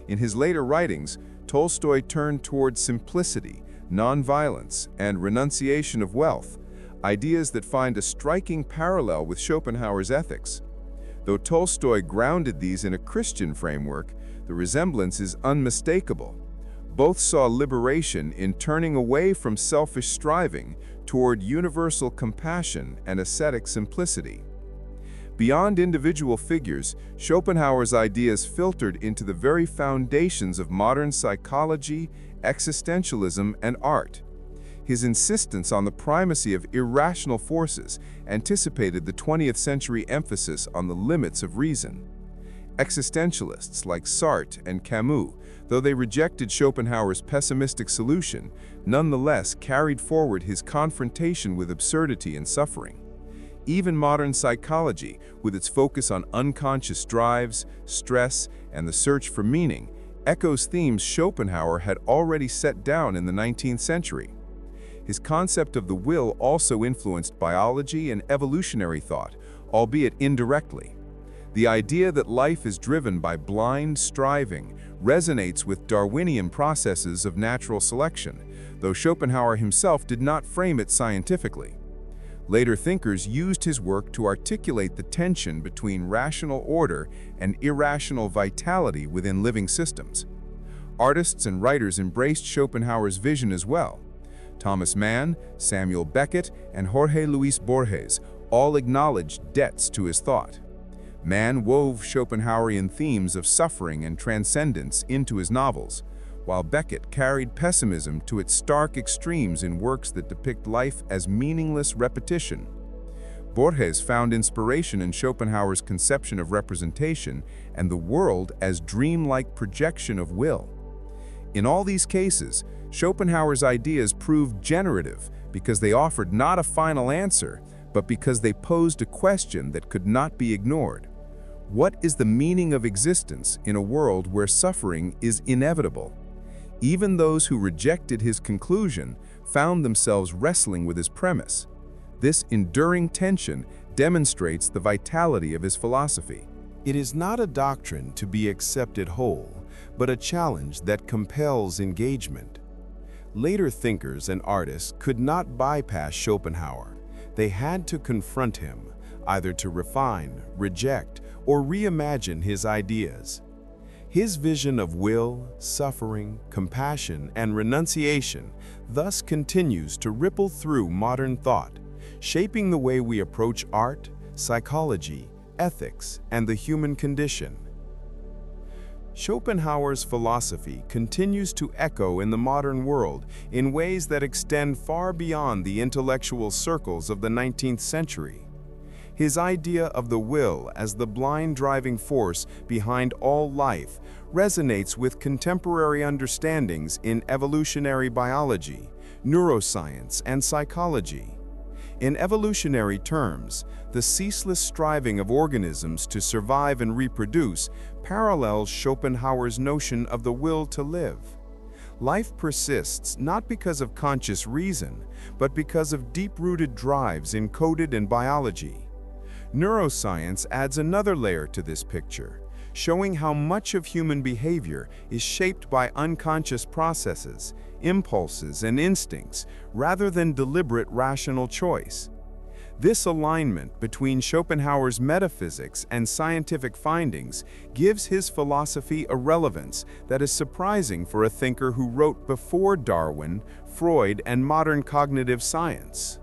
In his later writings, Tolstoy turned toward simplicity, nonviolence, and renunciation of wealth, ideas that find a striking parallel with Schopenhauer's ethics. Though Tolstoy grounded these in a Christian framework, the resemblance is unmistakable. Both saw liberation in turning away from selfish striving toward universal compassion and ascetic simplicity. Beyond individual figures, Schopenhauer's ideas filtered into the very foundations of modern psychology, existentialism, and art. His insistence on the primacy of irrational forces anticipated the 20th century emphasis on the limits of reason. Existentialists like Sartre and Camus, though they rejected Schopenhauer's pessimistic solution, nonetheless carried forward his confrontation with absurdity and suffering. Even modern psychology, with its focus on unconscious drives, stress, and the search for meaning, echoes themes Schopenhauer had already set down in the 19th century. His concept of the will also influenced biology and evolutionary thought, albeit indirectly. The idea that life is driven by blind striving resonates with Darwinian processes of natural selection, though Schopenhauer himself did not frame it scientifically. Later thinkers used his work to articulate the tension between rational order and irrational vitality within living systems. Artists and writers embraced Schopenhauer's vision as well. Thomas Mann, Samuel Beckett, and Jorge Luis Borges all acknowledged debts to his thought. Mann wove Schopenhauerian themes of suffering and transcendence into his novels, while Beckett carried pessimism to its stark extremes in works that depict life as meaningless repetition. Borges found inspiration in Schopenhauer's conception of representation and the world as dreamlike projection of will. In all these cases, Schopenhauer's ideas proved generative because they offered not a final answer, but because they posed a question that could not be ignored. What is the meaning of existence in a world where suffering is inevitable? Even those who rejected his conclusion found themselves wrestling with his premise. This enduring tension demonstrates the vitality of his philosophy. It is not a doctrine to be accepted whole, but a challenge that compels engagement. Later thinkers and artists could not bypass Schopenhauer. They had to confront him, either to refine, reject, or reimagine his ideas. His vision of will, suffering, compassion, and renunciation thus continues to ripple through modern thought, shaping the way we approach art, psychology, ethics, and the human condition. Schopenhauer's philosophy continues to echo in the modern world in ways that extend far beyond the intellectual circles of the 19th century. His idea of the will as the blind driving force behind all life resonates with contemporary understandings in evolutionary biology, neuroscience, and psychology. In evolutionary terms, the ceaseless striving of organisms to survive and reproduce parallels Schopenhauer's notion of the will to live. Life persists not because of conscious reason, but because of deep-rooted drives encoded in biology. Neuroscience adds another layer to this picture, showing how much of human behavior is shaped by unconscious processes, impulses, and instincts, rather than deliberate rational choice. This alignment between Schopenhauer's metaphysics and scientific findings gives his philosophy a relevance that is surprising for a thinker who wrote before Darwin, Freud, and modern cognitive science.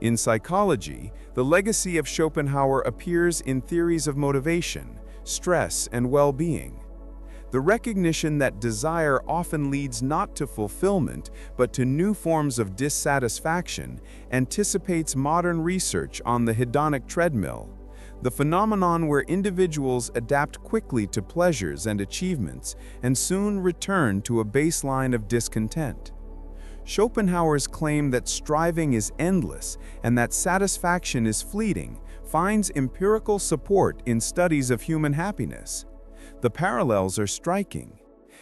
In psychology, the legacy of Schopenhauer appears in theories of motivation, stress, and well-being. The recognition that desire often leads not to fulfillment, but to new forms of dissatisfaction, anticipates modern research on the hedonic treadmill, the phenomenon where individuals adapt quickly to pleasures and achievements and soon return to a baseline of discontent. Schopenhauer's claim that striving is endless and that satisfaction is fleeting finds empirical support in studies of human happiness. The parallels are striking.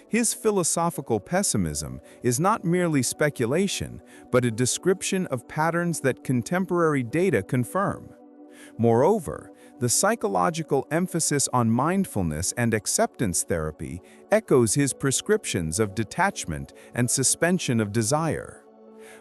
His philosophical pessimism is not merely speculation, but a description of patterns that contemporary data confirm. Moreover, the psychological emphasis on mindfulness and acceptance therapy echoes his prescriptions of detachment and suspension of desire.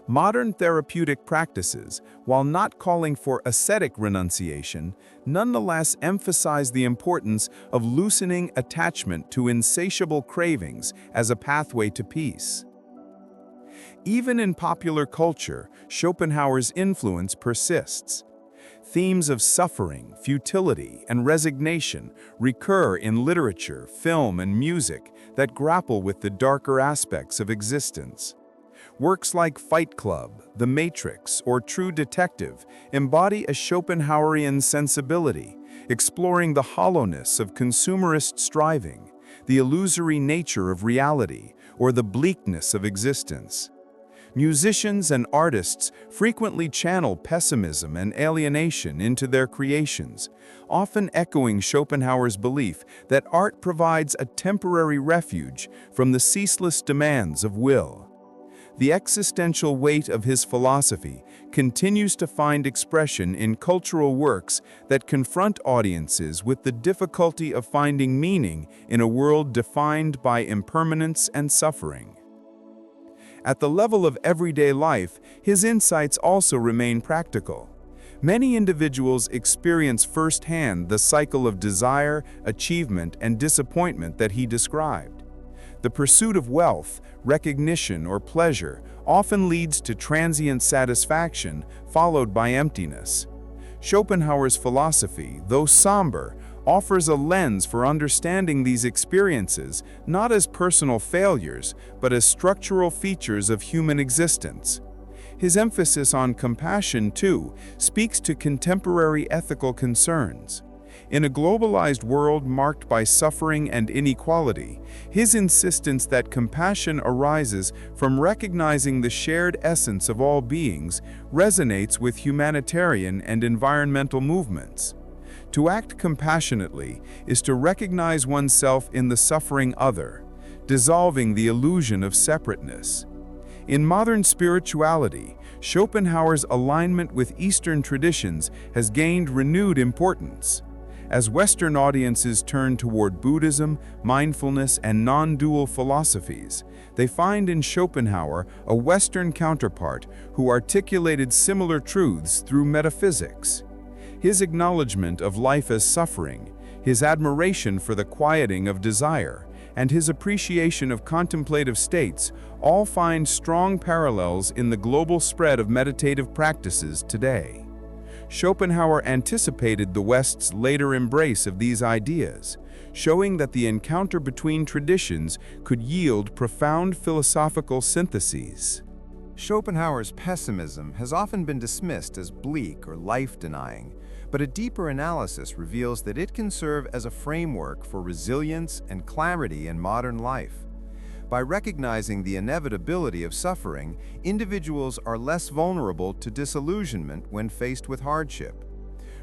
Modern therapeutic practices, while not calling for ascetic renunciation, nonetheless emphasize the importance of loosening attachment to insatiable cravings as a pathway to peace. Even in popular culture, Schopenhauer's influence persists. Themes of suffering, futility, and resignation recur in literature, film, and music that grapple with the darker aspects of existence. Works like Fight Club, The Matrix, or True Detective embody a Schopenhauerian sensibility, exploring the hollowness of consumerist striving, the illusory nature of reality, or the bleakness of existence. Musicians and artists frequently channel pessimism and alienation into their creations, often echoing Schopenhauer's belief that art provides a temporary refuge from the ceaseless demands of will. The existential weight of his philosophy continues to find expression in cultural works that confront audiences with the difficulty of finding meaning in a world defined by impermanence and suffering. At the level of everyday life, his insights also remain practical. Many individuals experience firsthand the cycle of desire, achievement, and disappointment that he described. The pursuit of wealth, recognition, or pleasure often leads to transient satisfaction, followed by emptiness. Schopenhauer's philosophy, though somber, offers a lens for understanding these experiences not as personal failures, but as structural features of human existence. His emphasis on compassion, too, speaks to contemporary ethical concerns. In a globalized world marked by suffering and inequality, his insistence that compassion arises from recognizing the shared essence of all beings resonates with humanitarian and environmental movements. To act compassionately is to recognize oneself in the suffering other, dissolving the illusion of separateness. In modern spirituality, Schopenhauer's alignment with Eastern traditions has gained renewed importance. As Western audiences turn toward Buddhism, mindfulness, and non-dual philosophies, they find in Schopenhauer a Western counterpart who articulated similar truths through metaphysics. His acknowledgement of life as suffering, his admiration for the quieting of desire, and his appreciation of contemplative states all find strong parallels in the global spread of meditative practices today. Schopenhauer anticipated the West's later embrace of these ideas, showing that the encounter between traditions could yield profound philosophical syntheses. Schopenhauer's pessimism has often been dismissed as bleak or life-denying, but a deeper analysis reveals that it can serve as a framework for resilience and clarity in modern life. By recognizing the inevitability of suffering, individuals are less vulnerable to disillusionment when faced with hardship.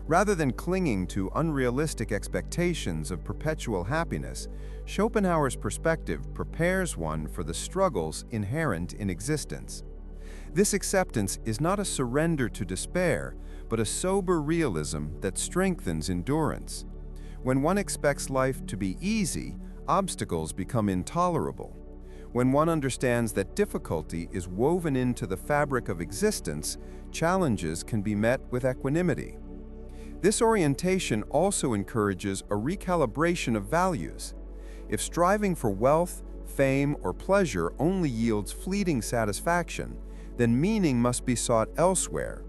Rather than clinging to unrealistic expectations of perpetual happiness, Schopenhauer's perspective prepares one for the struggles inherent in existence. This acceptance is not a surrender to despair, but a sober realism that strengthens endurance. When one expects life to be easy, obstacles become intolerable. When one understands that difficulty is woven into the fabric of existence, challenges can be met with equanimity. This orientation also encourages a recalibration of values. If striving for wealth, fame, or pleasure only yields fleeting satisfaction, then meaning must be sought elsewhere.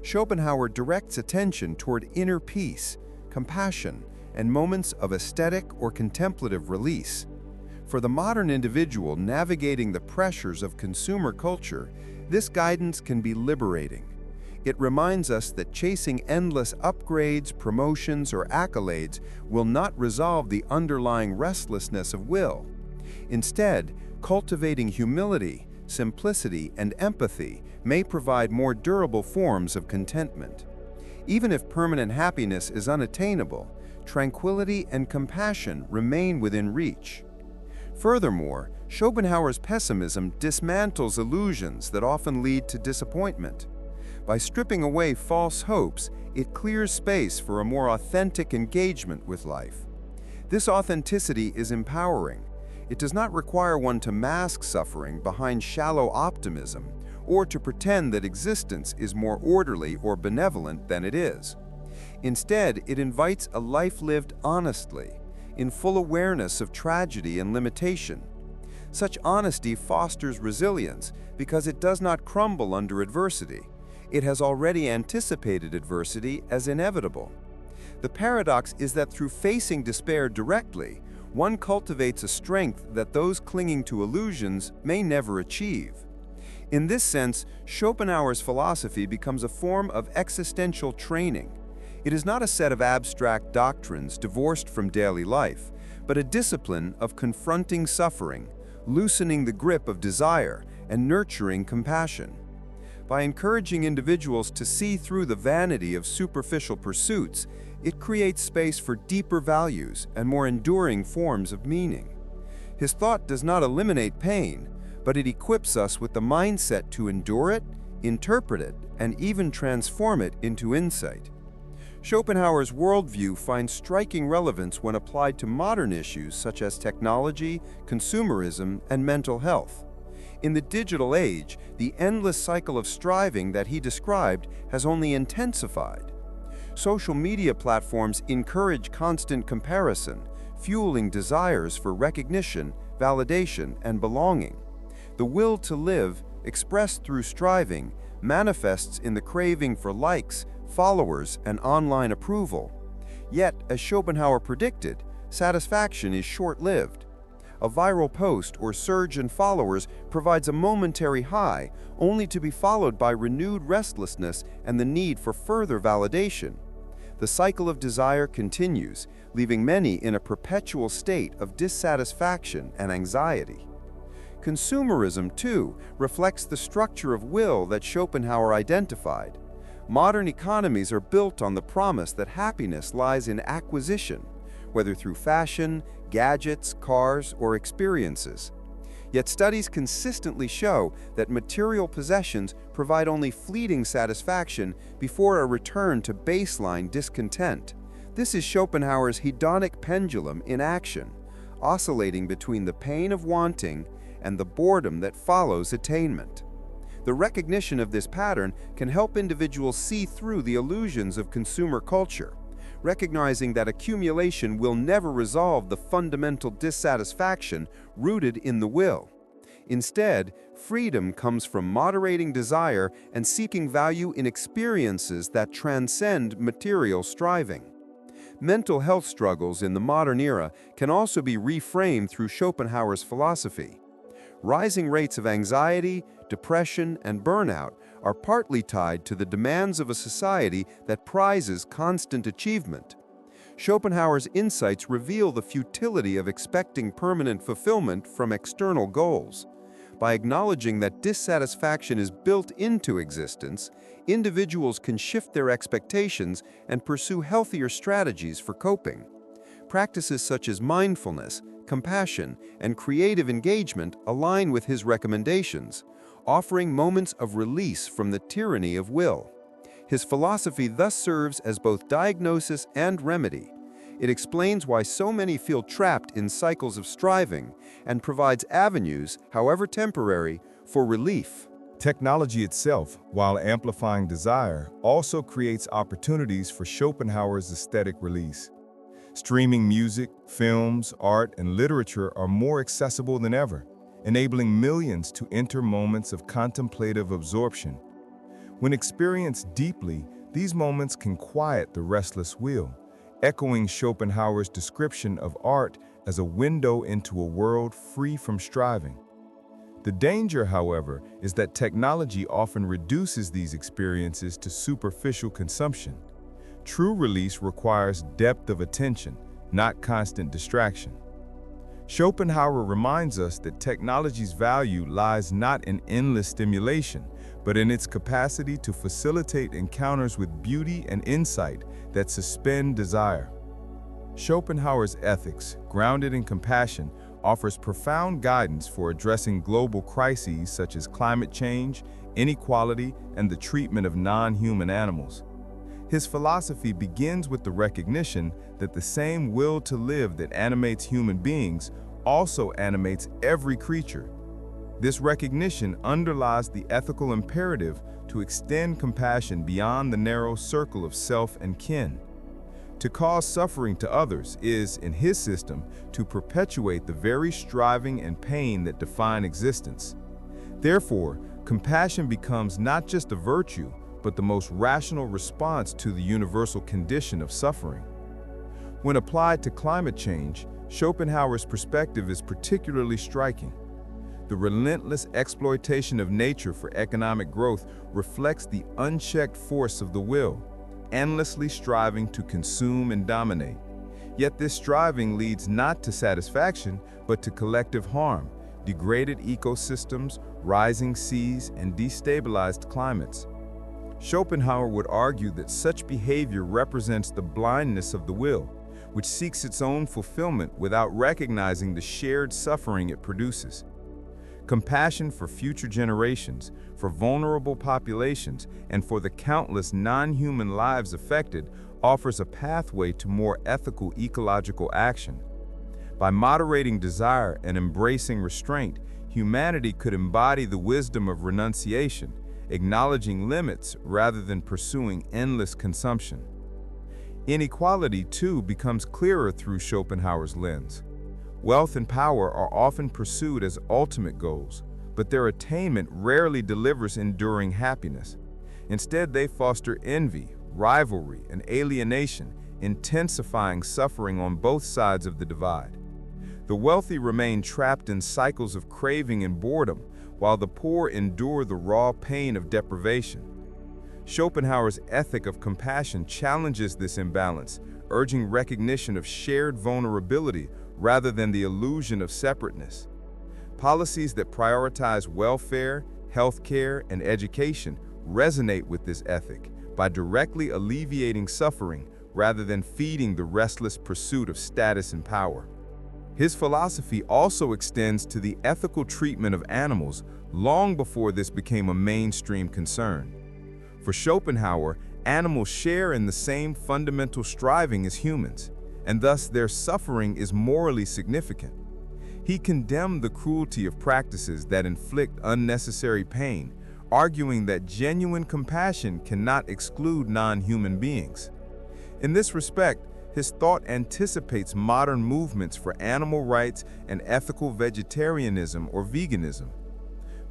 Schopenhauer directs attention toward inner peace, compassion, and moments of aesthetic or contemplative release. For the modern individual navigating the pressures of consumer culture, this guidance can be liberating. It reminds us that chasing endless upgrades, promotions, or accolades will not resolve the underlying restlessness of will. Instead, cultivating humility, simplicity, and empathy may provide more durable forms of contentment. Even if permanent happiness is unattainable, tranquility and compassion remain within reach. Furthermore, Schopenhauer's pessimism dismantles illusions that often lead to disappointment. By stripping away false hopes, it clears space for a more authentic engagement with life. This authenticity is empowering. It does not require one to mask suffering behind shallow optimism or to pretend that existence is more orderly or benevolent than it is. Instead, it invites a life lived honestly, in full awareness of tragedy and limitation. Such honesty fosters resilience because it does not crumble under adversity. It has already anticipated adversity as inevitable. The paradox is that through facing despair directly, one cultivates a strength that those clinging to illusions may never achieve. In this sense, Schopenhauer's philosophy becomes a form of existential training. It is not a set of abstract doctrines divorced from daily life, but a discipline of confronting suffering, loosening the grip of desire, and nurturing compassion. By encouraging individuals to see through the vanity of superficial pursuits, it creates space for deeper values and more enduring forms of meaning. His thought does not eliminate pain, but it equips us with the mindset to endure it, interpret it, and even transform it into insight. Schopenhauer's worldview finds striking relevance when applied to modern issues such as technology, consumerism, and mental health. In the digital age, the endless cycle of striving that he described has only intensified. Social media platforms encourage constant comparison, fueling desires for recognition, validation, and belonging. The will to live, expressed through striving, manifests in the craving for likes, followers, and online approval. Yet, as Schopenhauer predicted, satisfaction is short-lived. A viral post or surge in followers provides a momentary high, only to be followed by renewed restlessness and the need for further validation. The cycle of desire continues, leaving many in a perpetual state of dissatisfaction and anxiety. Consumerism, too, reflects the structure of will that Schopenhauer identified. Modern economies are built on the promise that happiness lies in acquisition, whether through fashion, gadgets, cars, or experiences. Yet studies consistently show that material possessions provide only fleeting satisfaction before a return to baseline discontent. This is Schopenhauer's hedonic pendulum in action, oscillating between the pain of wanting and the boredom that follows attainment. The recognition of this pattern can help individuals see through the illusions of consumer culture, recognizing that accumulation will never resolve the fundamental dissatisfaction rooted in the will. Instead, freedom comes from moderating desire and seeking value in experiences that transcend material striving. Mental health struggles in the modern era can also be reframed through Schopenhauer's philosophy. Rising rates of anxiety, depression, and burnout are partly tied to the demands of a society that prizes constant achievement. Schopenhauer's insights reveal the futility of expecting permanent fulfillment from external goals. By acknowledging that dissatisfaction is built into existence, individuals can shift their expectations and pursue healthier strategies for coping. Practices such as mindfulness, compassion, and creative engagement align with his recommendations, offering moments of release from the tyranny of will. His philosophy thus serves as both diagnosis and remedy. It explains why so many feel trapped in cycles of striving and provides avenues, however temporary, for relief. Technology itself, while amplifying desire, also creates opportunities for Schopenhauer's aesthetic release. Streaming music, films, art, and literature are more accessible than ever, enabling millions to enter moments of contemplative absorption. When experienced deeply, these moments can quiet the restless will, echoing Schopenhauer's description of art as a window into a world free from striving. The danger, however, is that technology often reduces these experiences to superficial consumption. True release requires depth of attention, not constant distraction. Schopenhauer reminds us that technology's value lies not in endless stimulation, but in its capacity to facilitate encounters with beauty and insight that suspend desire. Schopenhauer's ethics, grounded in compassion, offers profound guidance for addressing global crises such as climate change, inequality, and the treatment of non-human animals. His philosophy begins with the recognition that the same will to live that animates human beings also animates every creature. This recognition underlies the ethical imperative to extend compassion beyond the narrow circle of self and kin. To cause suffering to others is, in his system, to perpetuate the very striving and pain that define existence. Therefore, compassion becomes not just a virtue, but the most rational response to the universal condition of suffering. When applied to climate change, Schopenhauer's perspective is particularly striking. The relentless exploitation of nature for economic growth reflects the unchecked force of the will, endlessly striving to consume and dominate. Yet this striving leads not to satisfaction, but to collective harm, degraded ecosystems, rising seas, and destabilized climates. Schopenhauer would argue that such behavior represents the blindness of the will, which seeks its own fulfillment without recognizing the shared suffering it produces. Compassion for future generations, for vulnerable populations, and for the countless non-human lives affected offers a pathway to more ethical ecological action. By moderating desire and embracing restraint, humanity could embody the wisdom of renunciation, acknowledging limits rather than pursuing endless consumption. Inequality, too, becomes clearer through Schopenhauer's lens. Wealth and power are often pursued as ultimate goals, but their attainment rarely delivers enduring happiness. Instead, they foster envy, rivalry, and alienation, intensifying suffering on both sides of the divide. The wealthy remain trapped in cycles of craving and boredom, while the poor endure the raw pain of deprivation. Schopenhauer's ethic of compassion challenges this imbalance, urging recognition of shared vulnerability rather than the illusion of separateness. Policies that prioritize welfare, healthcare, and education resonate with this ethic by directly alleviating suffering rather than feeding the restless pursuit of status and power. His philosophy also extends to the ethical treatment of animals long before this became a mainstream concern. For Schopenhauer, animals share in the same fundamental striving as humans, and thus their suffering is morally significant. He condemned the cruelty of practices that inflict unnecessary pain, arguing that genuine compassion cannot exclude non-human beings. In this respect, his thought anticipates modern movements for animal rights and ethical vegetarianism or veganism.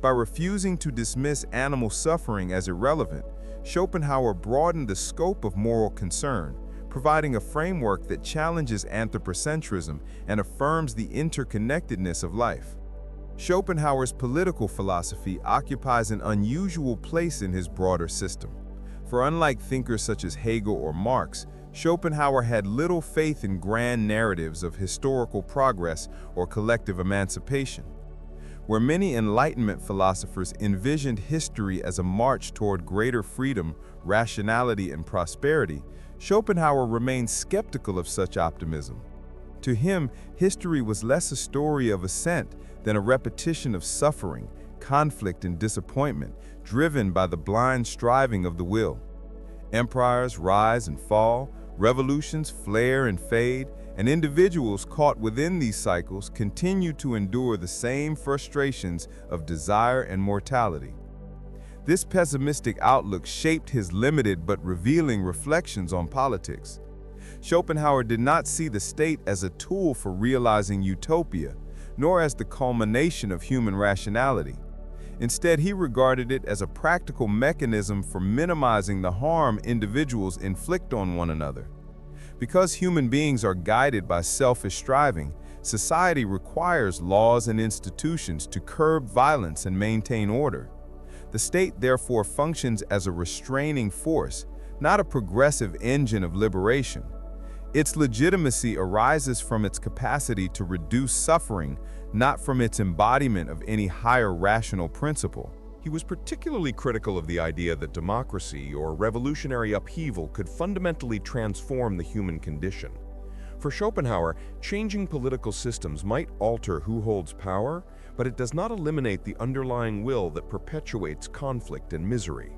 By refusing to dismiss animal suffering as irrelevant, Schopenhauer broadened the scope of moral concern, providing a framework that challenges anthropocentrism and affirms the interconnectedness of life. Schopenhauer's political philosophy occupies an unusual place in his broader system. For unlike thinkers such as Hegel or Marx, Schopenhauer had little faith in grand narratives of historical progress or collective emancipation. Where many Enlightenment philosophers envisioned history as a march toward greater freedom, rationality, and prosperity, Schopenhauer remained skeptical of such optimism. To him, history was less a story of ascent than a repetition of suffering, conflict, and disappointment, driven by the blind striving of the will. Empires rise and fall, revolutions flare and fade, and individuals caught within these cycles continue to endure the same frustrations of desire and mortality. This pessimistic outlook shaped his limited but revealing reflections on politics. Schopenhauer did not see the state as a tool for realizing utopia, nor as the culmination of human rationality. Instead, he regarded it as a practical mechanism for minimizing the harm individuals inflict on one another. Because human beings are guided by selfish striving, society requires laws and institutions to curb violence and maintain order. The state therefore functions as a restraining force, not a progressive engine of liberation. Its legitimacy arises from its capacity to reduce suffering, not from its embodiment of any higher rational principle. He was particularly critical of the idea that democracy or revolutionary upheaval could fundamentally transform the human condition. For Schopenhauer, changing political systems might alter who holds power, but it does not eliminate the underlying will that perpetuates conflict and misery.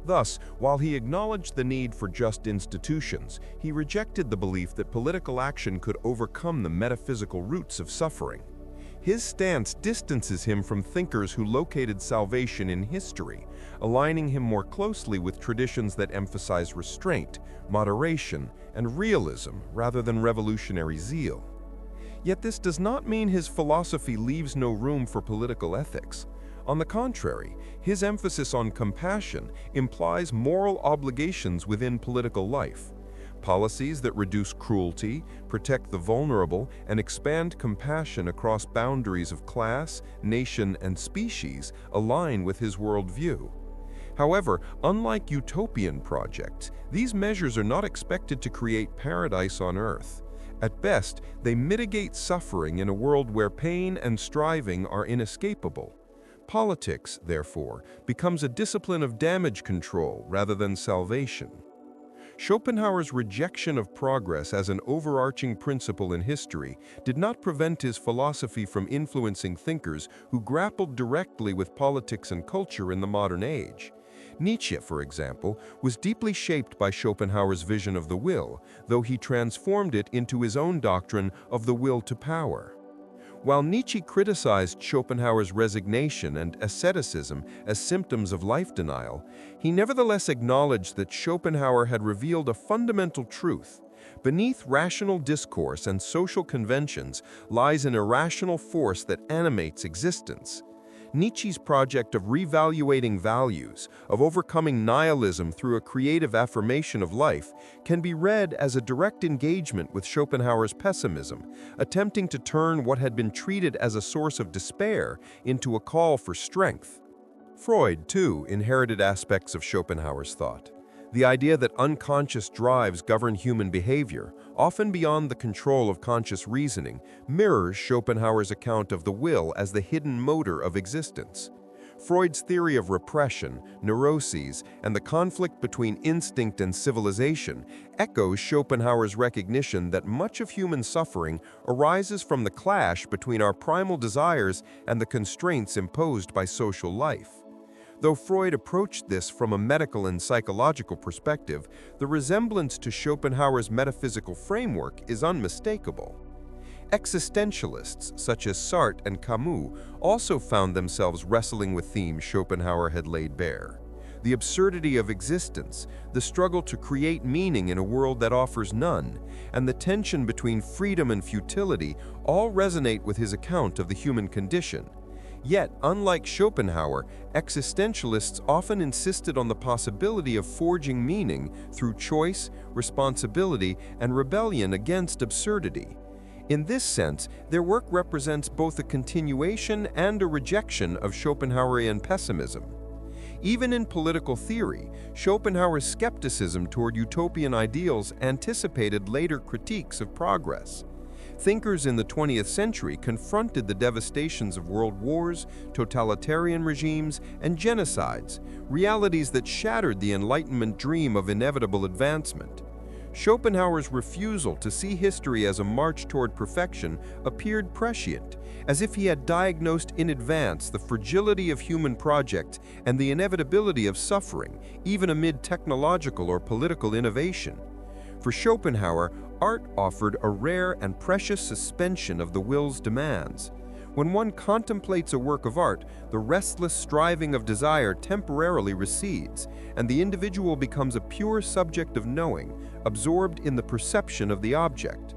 Thus, while he acknowledged the need for just institutions, he rejected the belief that political action could overcome the metaphysical roots of suffering. His stance distances him from thinkers who located salvation in history, aligning him more closely with traditions that emphasize restraint, moderation, and realism rather than revolutionary zeal. Yet this does not mean his philosophy leaves no room for political ethics. On the contrary, his emphasis on compassion implies moral obligations within political life. Policies that reduce cruelty, protect the vulnerable, and expand compassion across boundaries of class, nation, and species align with his worldview. However, unlike utopian projects, these measures are not expected to create paradise on earth. At best, they mitigate suffering in a world where pain and striving are inescapable. Politics, therefore, becomes a discipline of damage control rather than salvation. Schopenhauer's rejection of progress as an overarching principle in history did not prevent his philosophy from influencing thinkers who grappled directly with politics and culture in the modern age. Nietzsche, for example, was deeply shaped by Schopenhauer's vision of the will, though he transformed it into his own doctrine of the will to power. While Nietzsche criticized Schopenhauer's resignation and asceticism as symptoms of life denial, he nevertheless acknowledged that Schopenhauer had revealed a fundamental truth. Beneath rational discourse and social conventions lies an irrational force that animates existence. Nietzsche's project of revaluating values, of overcoming nihilism through a creative affirmation of life, can be read as a direct engagement with Schopenhauer's pessimism, attempting to turn what had been treated as a source of despair into a call for strength. Freud, too, inherited aspects of Schopenhauer's thought. The idea that unconscious drives govern human behavior, often beyond the control of conscious reasoning, mirrors Schopenhauer's account of the will as the hidden motor of existence. Freud's theory of repression, neuroses, and the conflict between instinct and civilization echoes Schopenhauer's recognition that much of human suffering arises from the clash between our primal desires and the constraints imposed by social life. Though Freud approached this from a medical and psychological perspective, the resemblance to Schopenhauer's metaphysical framework is unmistakable. Existentialists such as Sartre and Camus also found themselves wrestling with themes Schopenhauer had laid bare. The absurdity of existence, the struggle to create meaning in a world that offers none, and the tension between freedom and futility all resonate with his account of the human condition. Yet, unlike Schopenhauer, existentialists often insisted on the possibility of forging meaning through choice, responsibility, and rebellion against absurdity. In this sense, their work represents both a continuation and a rejection of Schopenhauerian pessimism. Even in political theory, Schopenhauer's skepticism toward utopian ideals anticipated later critiques of progress. Thinkers in the 20th century confronted the devastations of world wars, totalitarian regimes, and genocides, realities that shattered the Enlightenment dream of inevitable advancement. Schopenhauer's refusal to see history as a march toward perfection appeared prescient, as if he had diagnosed in advance the fragility of human projects and the inevitability of suffering, even amid technological or political innovation. For Schopenhauer, art offered a rare and precious suspension of the will's demands. When one contemplates a work of art, the restless striving of desire temporarily recedes, and the individual becomes a pure subject of knowing, absorbed in the perception of the object.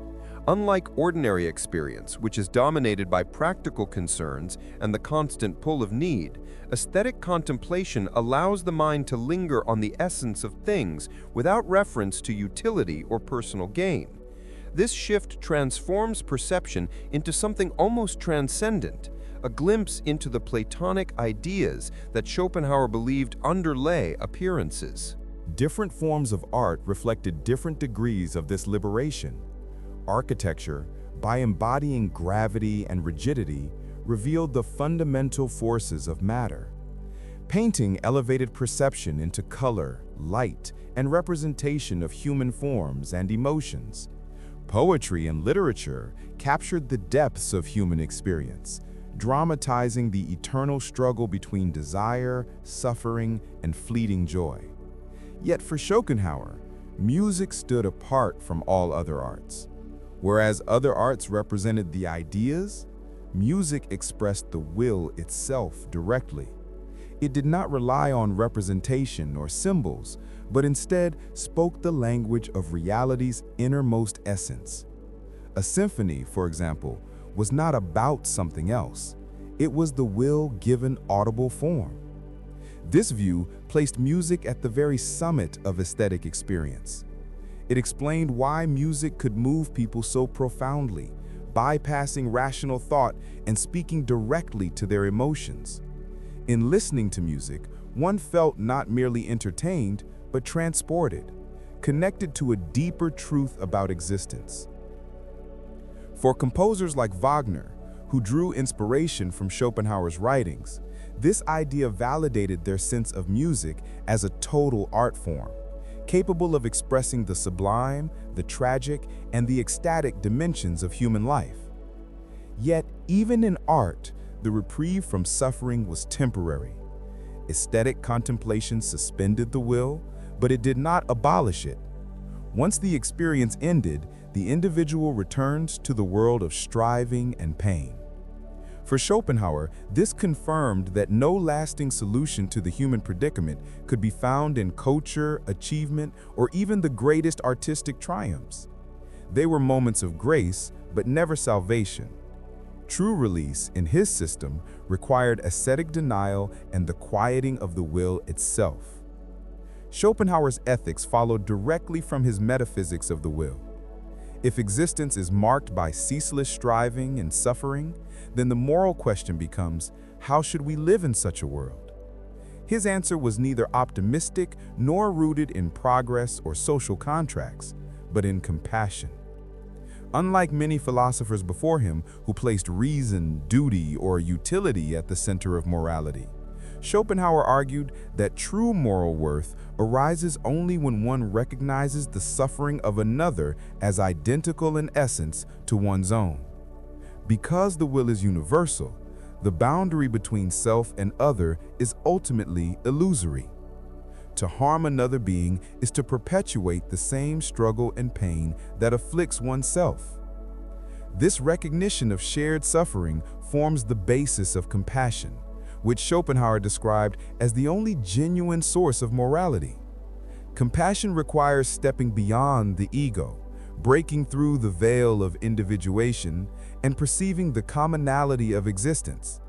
Unlike ordinary experience, which is dominated by practical concerns and the constant pull of need, aesthetic contemplation allows the mind to linger on the essence of things without reference to utility or personal gain. This shift transforms perception into something almost transcendent, a glimpse into the Platonic ideas that Schopenhauer believed underlay appearances. Different forms of art reflected different degrees of this liberation. Architecture, by embodying gravity and rigidity, revealed the fundamental forces of matter. Painting elevated perception into color, light, and representation of human forms and emotions. Poetry and literature captured the depths of human experience, dramatizing the eternal struggle between desire, suffering, and fleeting joy. Yet for Schopenhauer, music stood apart from all other arts. Whereas other arts represented the ideas, music expressed the will itself directly. It did not rely on representation or symbols, but instead spoke the language of reality's innermost essence. A symphony, for example, was not about something else. It was the will given audible form. This view placed music at the very summit of aesthetic experience. It explained why music could move people so profoundly, bypassing rational thought and speaking directly to their emotions. In listening to music, one felt not merely entertained, but transported, connected to a deeper truth about existence. For composers like Wagner, who drew inspiration from Schopenhauer's writings, this idea validated their sense of music as a total art form, capable of expressing the sublime, the tragic, and the ecstatic dimensions of human life. Yet, even in art, the reprieve from suffering was temporary. Aesthetic contemplation suspended the will, but it did not abolish it. Once the experience ended, the individual returns to the world of striving and pain. For Schopenhauer, this confirmed that no lasting solution to the human predicament could be found in culture, achievement, or even the greatest artistic triumphs. They were moments of grace, but never salvation. True release, in his system, required ascetic denial and the quieting of the will itself. Schopenhauer's ethics followed directly from his metaphysics of the will. If existence is marked by ceaseless striving and suffering, then the moral question becomes, how should we live in such a world? His answer was neither optimistic nor rooted in progress or social contracts, but in compassion. Unlike many philosophers before him who placed reason, duty, or utility at the center of morality, Schopenhauer argued that true moral worth arises only when one recognizes the suffering of another as identical in essence to one's own. Because the will is universal, the boundary between self and other is ultimately illusory. To harm another being is to perpetuate the same struggle and pain that afflicts oneself. This recognition of shared suffering forms the basis of compassion, which Schopenhauer described as the only genuine source of morality. Compassion requires stepping beyond the ego, breaking through the veil of individuation, and perceiving the commonality of existence.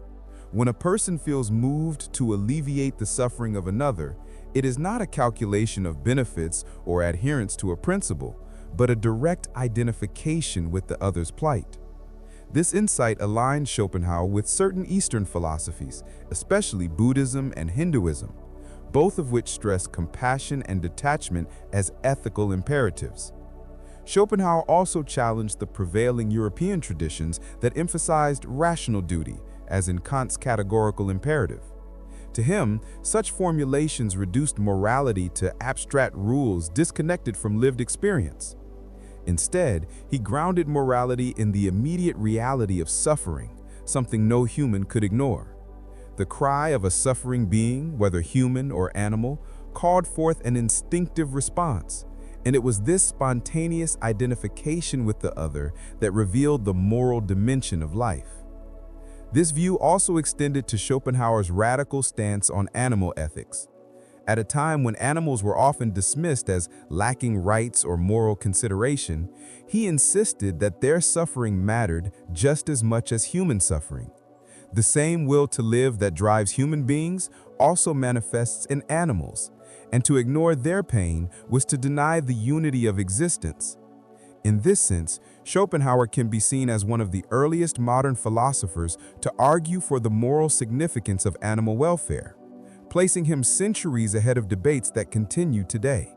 When a person feels moved to alleviate the suffering of another, it is not a calculation of benefits or adherence to a principle, but a direct identification with the other's plight. This insight aligns Schopenhauer with certain Eastern philosophies, especially Buddhism and Hinduism, both of which stress compassion and detachment as ethical imperatives. Schopenhauer also challenged the prevailing European traditions that emphasized rational duty, as in Kant's categorical imperative. To him, such formulations reduced morality to abstract rules disconnected from lived experience. Instead, he grounded morality in the immediate reality of suffering, something no human could ignore. The cry of a suffering being, whether human or animal, called forth an instinctive response, and it was this spontaneous identification with the other that revealed the moral dimension of life. This view also extended to Schopenhauer's radical stance on animal ethics. At a time when animals were often dismissed as lacking rights or moral consideration, he insisted that their suffering mattered just as much as human suffering. The same will to live that drives human beings also manifests in animals, and to ignore their pain was to deny the unity of existence. In this sense, Schopenhauer can be seen as one of the earliest modern philosophers to argue for the moral significance of animal welfare, placing him centuries ahead of debates that continue today.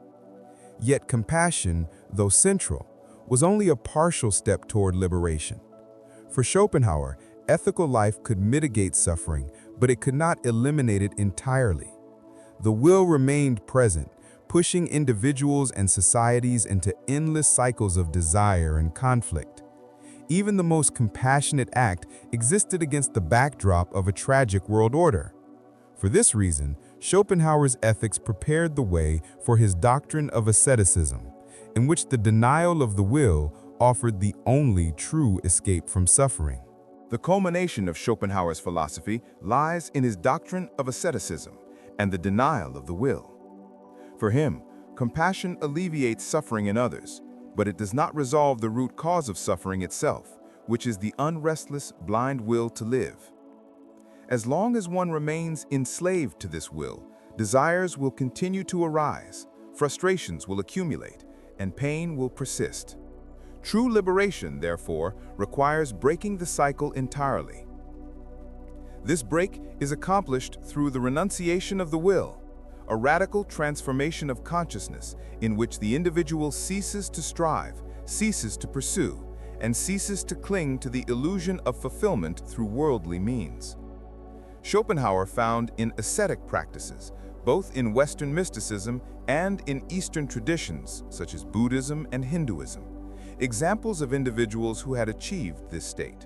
Yet compassion, though central, was only a partial step toward liberation. For Schopenhauer, ethical life could mitigate suffering, but it could not eliminate it entirely. The will remained present, pushing individuals and societies into endless cycles of desire and conflict. Even the most compassionate act existed against the backdrop of a tragic world order. For this reason, Schopenhauer's ethics prepared the way for his doctrine of asceticism, in which the denial of the will offered the only true escape from suffering. The culmination of Schopenhauer's philosophy lies in his doctrine of asceticism and the denial of the will. For him, compassion alleviates suffering in others, but it does not resolve the root cause of suffering itself, which is the unrestless, blind will to live. As long as one remains enslaved to this will, desires will continue to arise, frustrations will accumulate, and pain will persist. True liberation, therefore, requires breaking the cycle entirely. This break is accomplished through the renunciation of the will, a radical transformation of consciousness in which the individual ceases to strive, ceases to pursue, and ceases to cling to the illusion of fulfillment through worldly means. Schopenhauer found in ascetic practices, both in Western mysticism and in Eastern traditions such as Buddhism and Hinduism, examples of individuals who had achieved this state.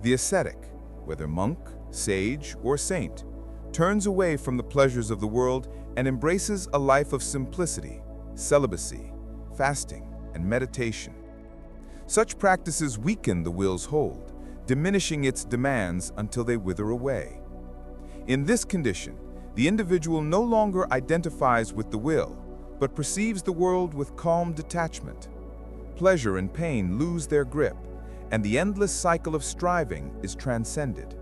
The ascetic, whether monk, sage, or saint, turns away from the pleasures of the world and embraces a life of simplicity, celibacy, fasting, and meditation. Such practices weaken the will's hold, diminishing its demands until they wither away. In this condition, the individual no longer identifies with the will, but perceives the world with calm detachment. Pleasure and pain lose their grip, and the endless cycle of striving is transcended.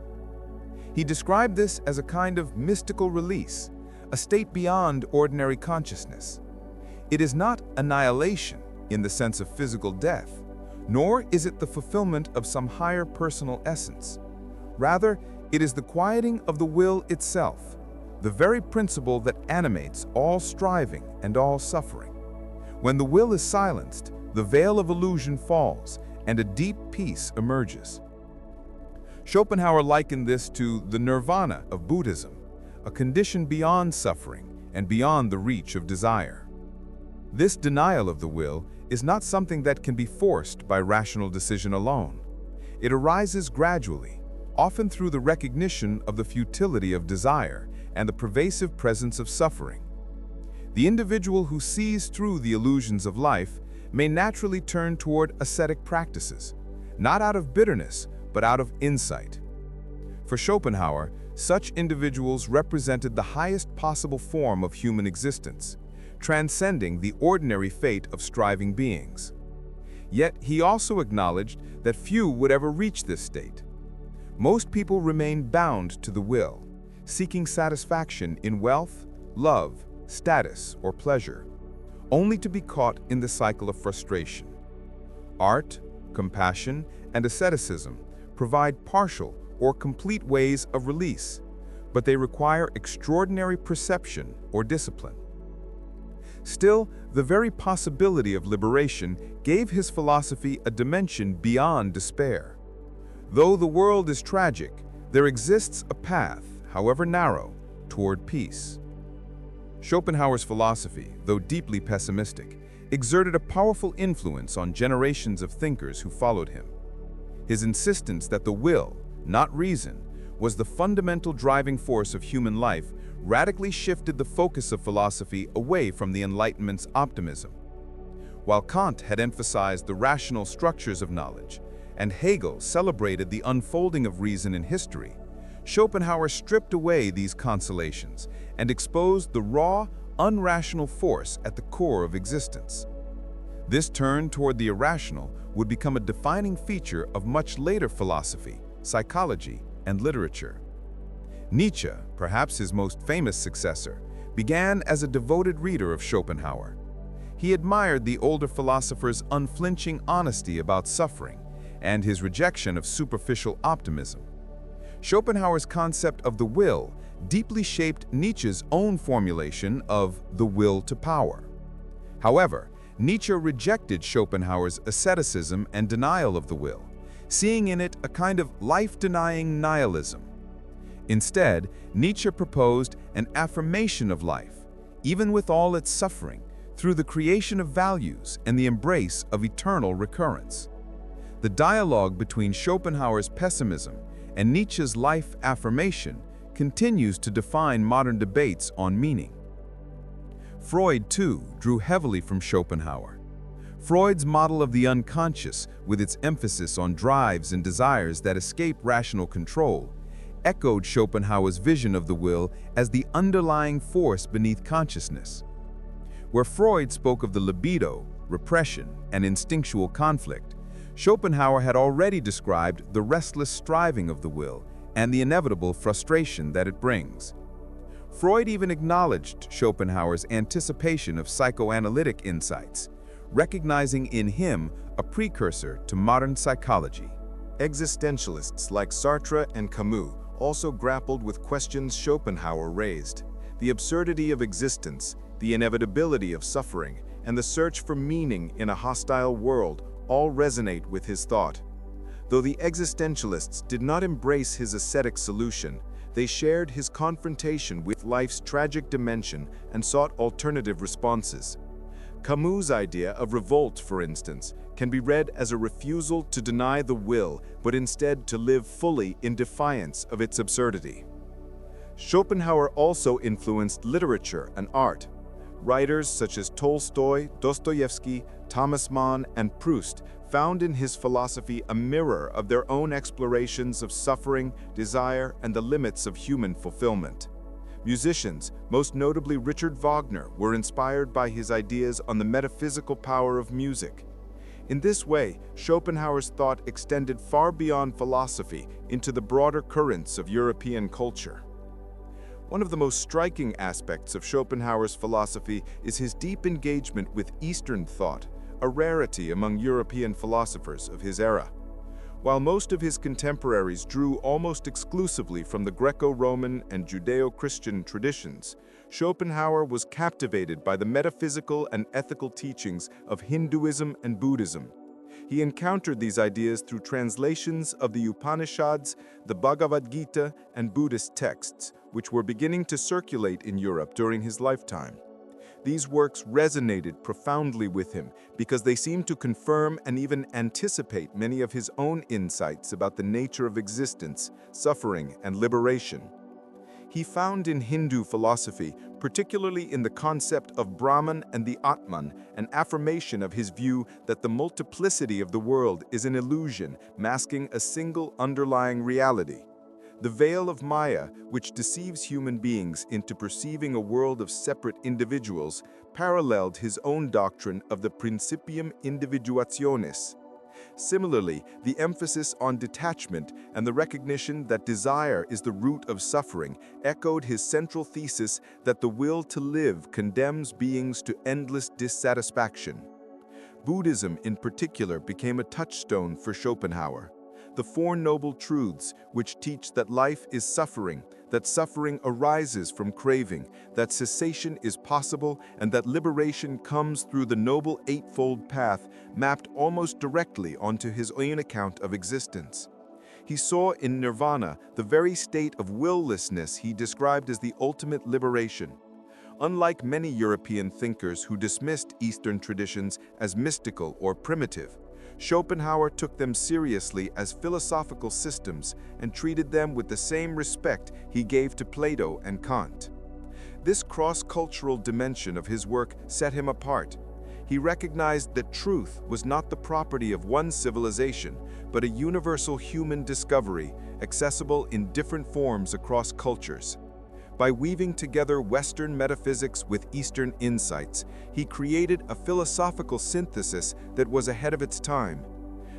He described this as a kind of mystical release, a state beyond ordinary consciousness. It is not annihilation in the sense of physical death, nor is it the fulfillment of some higher personal essence. Rather, it is the quieting of the will itself, the very principle that animates all striving and all suffering. When the will is silenced, the veil of illusion falls, and a deep peace emerges. Schopenhauer likened this to the nirvana of Buddhism, a condition beyond suffering and beyond the reach of desire. This denial of the will is not something that can be forced by rational decision alone. It arises gradually, often through the recognition of the futility of desire and the pervasive presence of suffering. The individual who sees through the illusions of life may naturally turn toward ascetic practices, not out of bitterness, but out of insight. For Schopenhauer, such individuals represented the highest possible form of human existence, transcending the ordinary fate of striving beings. Yet he also acknowledged that few would ever reach this state. Most people remain bound to the will, seeking satisfaction in wealth, love, status, or pleasure, only to be caught in the cycle of frustration. Art, compassion, and asceticism provide partial or complete ways of release, but they require extraordinary perception or discipline. Still, the very possibility of liberation gave his philosophy a dimension beyond despair. Though the world is tragic, there exists a path, however narrow, toward peace. Schopenhauer's philosophy, though deeply pessimistic, exerted a powerful influence on generations of thinkers who followed him. His insistence that the will, not reason, was the fundamental driving force of human life radically shifted the focus of philosophy away from the Enlightenment's optimism. While Kant had emphasized the rational structures of knowledge, and Hegel celebrated the unfolding of reason in history, Schopenhauer stripped away these consolations and exposed the raw, unrational force at the core of existence. This turn toward the irrational would become a defining feature of much later philosophy, psychology, and literature. Nietzsche, perhaps his most famous successor, began as a devoted reader of Schopenhauer. He admired the older philosopher's unflinching honesty about suffering and his rejection of superficial optimism. Schopenhauer's concept of the will deeply shaped Nietzsche's own formulation of the will to power. However, Nietzsche rejected Schopenhauer's asceticism and denial of the will, seeing in it a kind of life-denying nihilism. Instead, Nietzsche proposed an affirmation of life, even with all its suffering, through the creation of values and the embrace of eternal recurrence. The dialogue between Schopenhauer's pessimism and Nietzsche's life affirmation continues to define modern debates on meaning. Freud, too, drew heavily from Schopenhauer. Freud's model of the unconscious, with its emphasis on drives and desires that escape rational control, echoed Schopenhauer's vision of the will as the underlying force beneath consciousness. Where Freud spoke of the libido, repression, and instinctual conflict, Schopenhauer had already described the restless striving of the will and the inevitable frustration that it brings. Freud even acknowledged Schopenhauer's anticipation of psychoanalytic insights, recognizing in him a precursor to modern psychology. Existentialists like Sartre and Camus also grappled with questions Schopenhauer raised: the absurdity of existence, the inevitability of suffering, and the search for meaning in a hostile world all resonate with his thought. Though the existentialists did not embrace his ascetic solution, they shared his confrontation with life's tragic dimension and sought alternative responses. Camus' idea of revolt, for instance, can be read as a refusal to deny the will, but instead to live fully in defiance of its absurdity. Schopenhauer also influenced literature and art. Writers such as Tolstoy, Dostoevsky, Thomas Mann, and Proust found in his philosophy a mirror of their own explorations of suffering, desire, and the limits of human fulfillment. Musicians, most notably Richard Wagner, were inspired by his ideas on the metaphysical power of music. In this way, Schopenhauer's thought extended far beyond philosophy into the broader currents of European culture. One of the most striking aspects of Schopenhauer's philosophy is his deep engagement with Eastern thought, a rarity among European philosophers of his era. While most of his contemporaries drew almost exclusively from the Greco-Roman and Judeo-Christian traditions, Schopenhauer was captivated by the metaphysical and ethical teachings of Hinduism and Buddhism. He encountered these ideas through translations of the Upanishads, the Bhagavad Gita, and Buddhist texts, which were beginning to circulate in Europe during his lifetime. These works resonated profoundly with him because they seemed to confirm and even anticipate many of his own insights about the nature of existence, suffering, and liberation. He found in Hindu philosophy, particularly in the concept of Brahman and the Atman, an affirmation of his view that the multiplicity of the world is an illusion masking a single underlying reality. The veil of Maya, which deceives human beings into perceiving a world of separate individuals, paralleled his own doctrine of the principium individuationis. Similarly, the emphasis on detachment and the recognition that desire is the root of suffering echoed his central thesis that the will to live condemns beings to endless dissatisfaction. Buddhism, in particular, became a touchstone for Schopenhauer. The Four Noble Truths, which teach that life is suffering, that suffering arises from craving, that cessation is possible, and that liberation comes through the Noble Eightfold Path, mapped almost directly onto his own account of existence. He saw in nirvana the very state of willlessness he described as the ultimate liberation. Unlike many European thinkers who dismissed Eastern traditions as mystical or primitive, Schopenhauer took them seriously as philosophical systems and treated them with the same respect he gave to Plato and Kant. This cross-cultural dimension of his work set him apart. He recognized that truth was not the property of one civilization, but a universal human discovery, accessible in different forms across cultures. By weaving together Western metaphysics with Eastern insights, he created a philosophical synthesis that was ahead of its time.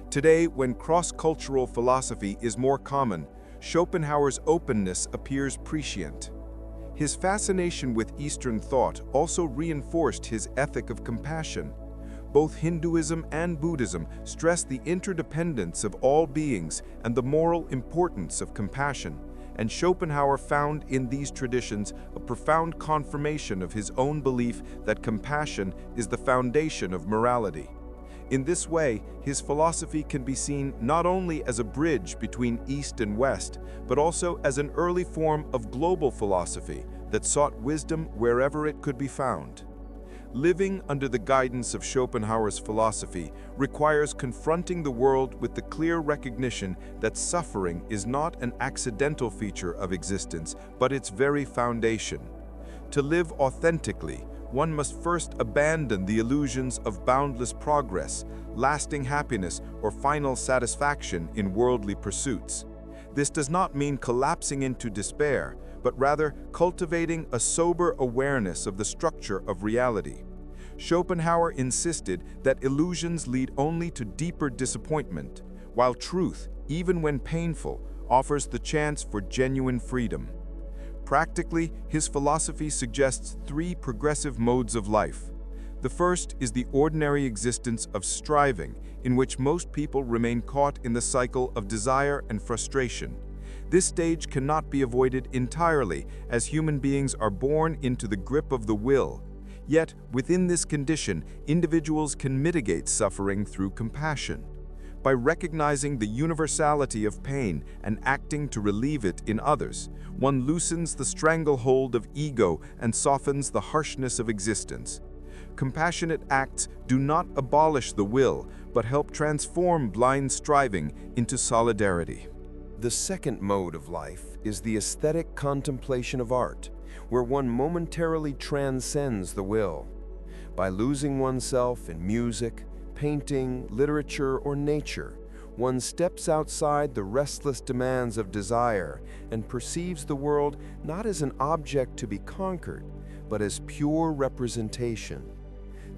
Today, when cross-cultural philosophy is more common, Schopenhauer's openness appears prescient. His fascination with Eastern thought also reinforced his ethic of compassion. Both Hinduism and Buddhism stress the interdependence of all beings and the moral importance of compassion. And Schopenhauer found in these traditions a profound confirmation of his own belief that compassion is the foundation of morality. In this way, his philosophy can be seen not only as a bridge between East and West, but also as an early form of global philosophy that sought wisdom wherever it could be found. Living under the guidance of Schopenhauer's philosophy requires confronting the world with the clear recognition that suffering is not an accidental feature of existence, but its very foundation. To live authentically, one must first abandon the illusions of boundless progress, lasting happiness, or final satisfaction in worldly pursuits. This does not mean collapsing into despair, but rather cultivating a sober awareness of the structure of reality. Schopenhauer insisted that illusions lead only to deeper disappointment, while truth, even when painful, offers the chance for genuine freedom. Practically, his philosophy suggests three progressive modes of life. The first is the ordinary existence of striving, in which most people remain caught in the cycle of desire and frustration. This stage cannot be avoided entirely, as human beings are born into the grip of the will. Yet, within this condition, individuals can mitigate suffering through compassion. By recognizing the universality of pain and acting to relieve it in others, one loosens the stranglehold of ego and softens the harshness of existence. Compassionate acts do not abolish the will, but help transform blind striving into solidarity. The second mode of life is the aesthetic contemplation of art, where one momentarily transcends the will. By losing oneself in music, painting, literature, or nature, one steps outside the restless demands of desire and perceives the world not as an object to be conquered, but as pure representation.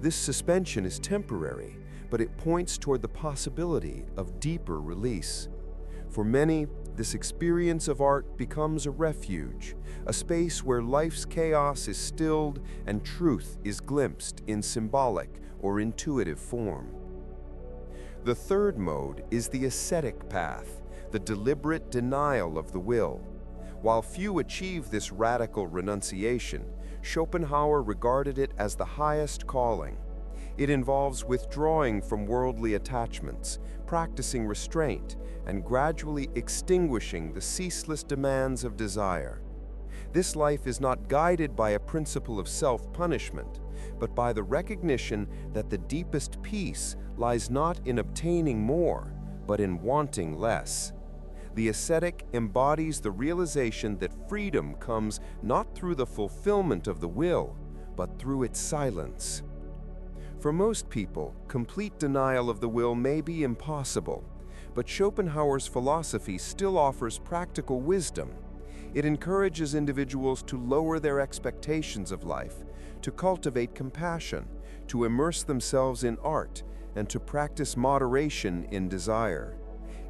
This suspension is temporary, but it points toward the possibility of deeper release. For many, this experience of art becomes a refuge, a space where life's chaos is stilled and truth is glimpsed in symbolic or intuitive form. The third mode is the ascetic path, the deliberate denial of the will. While few achieve this radical renunciation, Schopenhauer regarded it as the highest calling. It involves withdrawing from worldly attachments, practicing restraint, and gradually extinguishing the ceaseless demands of desire. This life is not guided by a principle of self-punishment, but by the recognition that the deepest peace lies not in obtaining more, but in wanting less. The ascetic embodies the realization that freedom comes not through the fulfillment of the will, but through its silence. For most people, complete denial of the will may be impossible, but Schopenhauer's philosophy still offers practical wisdom. It encourages individuals to lower their expectations of life, to cultivate compassion, to immerse themselves in art, and to practice moderation in desire.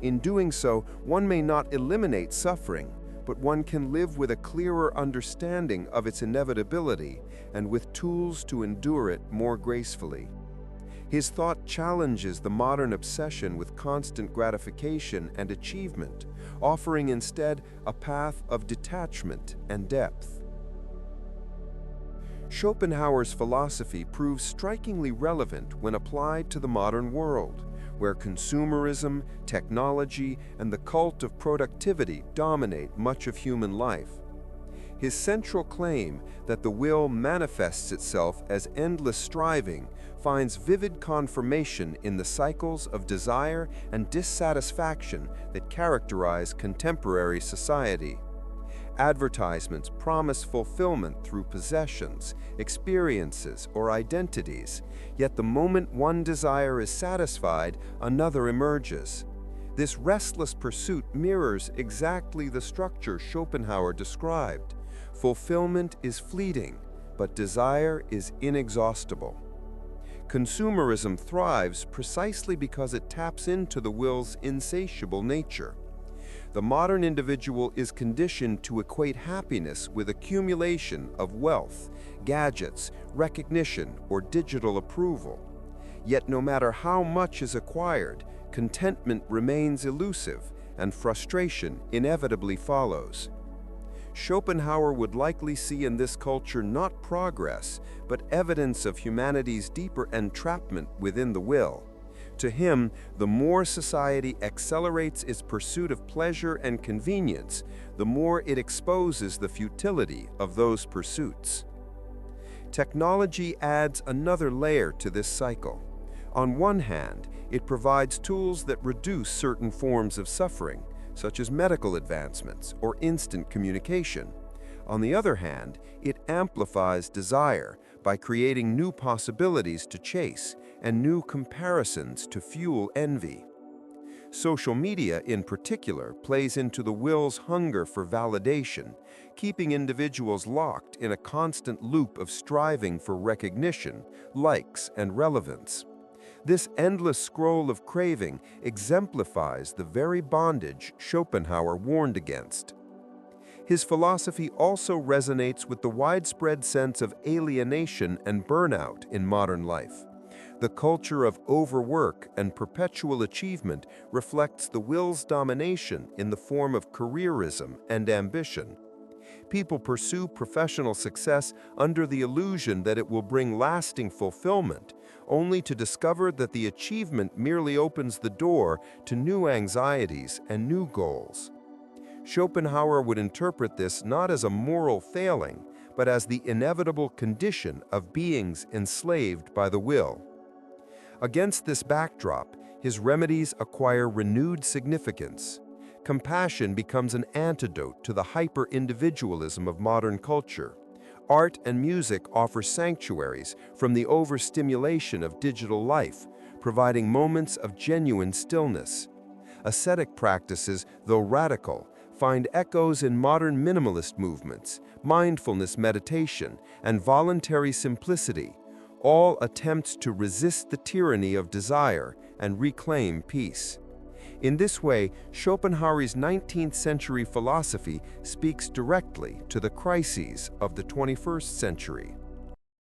In doing so, one may not eliminate suffering, but one can live with a clearer understanding of its inevitability and with tools to endure it more gracefully. His thought challenges the modern obsession with constant gratification and achievement, offering instead a path of detachment and depth. Schopenhauer's philosophy proves strikingly relevant when applied to the modern world, where consumerism, technology, and the cult of productivity dominate much of human life. His central claim that the will manifests itself as endless striving finds vivid confirmation in the cycles of desire and dissatisfaction that characterize contemporary society. Advertisements promise fulfillment through possessions, experiences, or identities, yet the moment one desire is satisfied, another emerges. This restless pursuit mirrors exactly the structure Schopenhauer described. Fulfillment is fleeting, but desire is inexhaustible. Consumerism thrives precisely because it taps into the will's insatiable nature. The modern individual is conditioned to equate happiness with accumulation of wealth, gadgets, recognition, or digital approval. Yet no matter how much is acquired, contentment remains elusive, and frustration inevitably follows. Schopenhauer would likely see in this culture not progress, but evidence of humanity's deeper entrapment within the will. To him, the more society accelerates its pursuit of pleasure and convenience, the more it exposes the futility of those pursuits. Technology adds another layer to this cycle. On one hand, it provides tools that reduce certain forms of suffering, such as medical advancements or instant communication. On the other hand, it amplifies desire by creating new possibilities to chase and new comparisons to fuel envy. Social media, in particular, plays into the will's hunger for validation, keeping individuals locked in a constant loop of striving for recognition, likes, and relevance. This endless scroll of craving exemplifies the very bondage Schopenhauer warned against. His philosophy also resonates with the widespread sense of alienation and burnout in modern life. The culture of overwork and perpetual achievement reflects the will's domination in the form of careerism and ambition. People pursue professional success under the illusion that it will bring lasting fulfillment, only to discover that the achievement merely opens the door to new anxieties and new goals. Schopenhauer would interpret this not as a moral failing, but as the inevitable condition of beings enslaved by the will. Against this backdrop, his remedies acquire renewed significance. Compassion becomes an antidote to the hyper-individualism of modern culture. Art and music offer sanctuaries from the overstimulation of digital life, providing moments of genuine stillness. Ascetic practices, though radical, find echoes in modern minimalist movements, mindfulness meditation, and voluntary simplicity, all attempts to resist the tyranny of desire and reclaim peace. In this way, Schopenhauer's 19th-century philosophy speaks directly to the crises of the 21st century.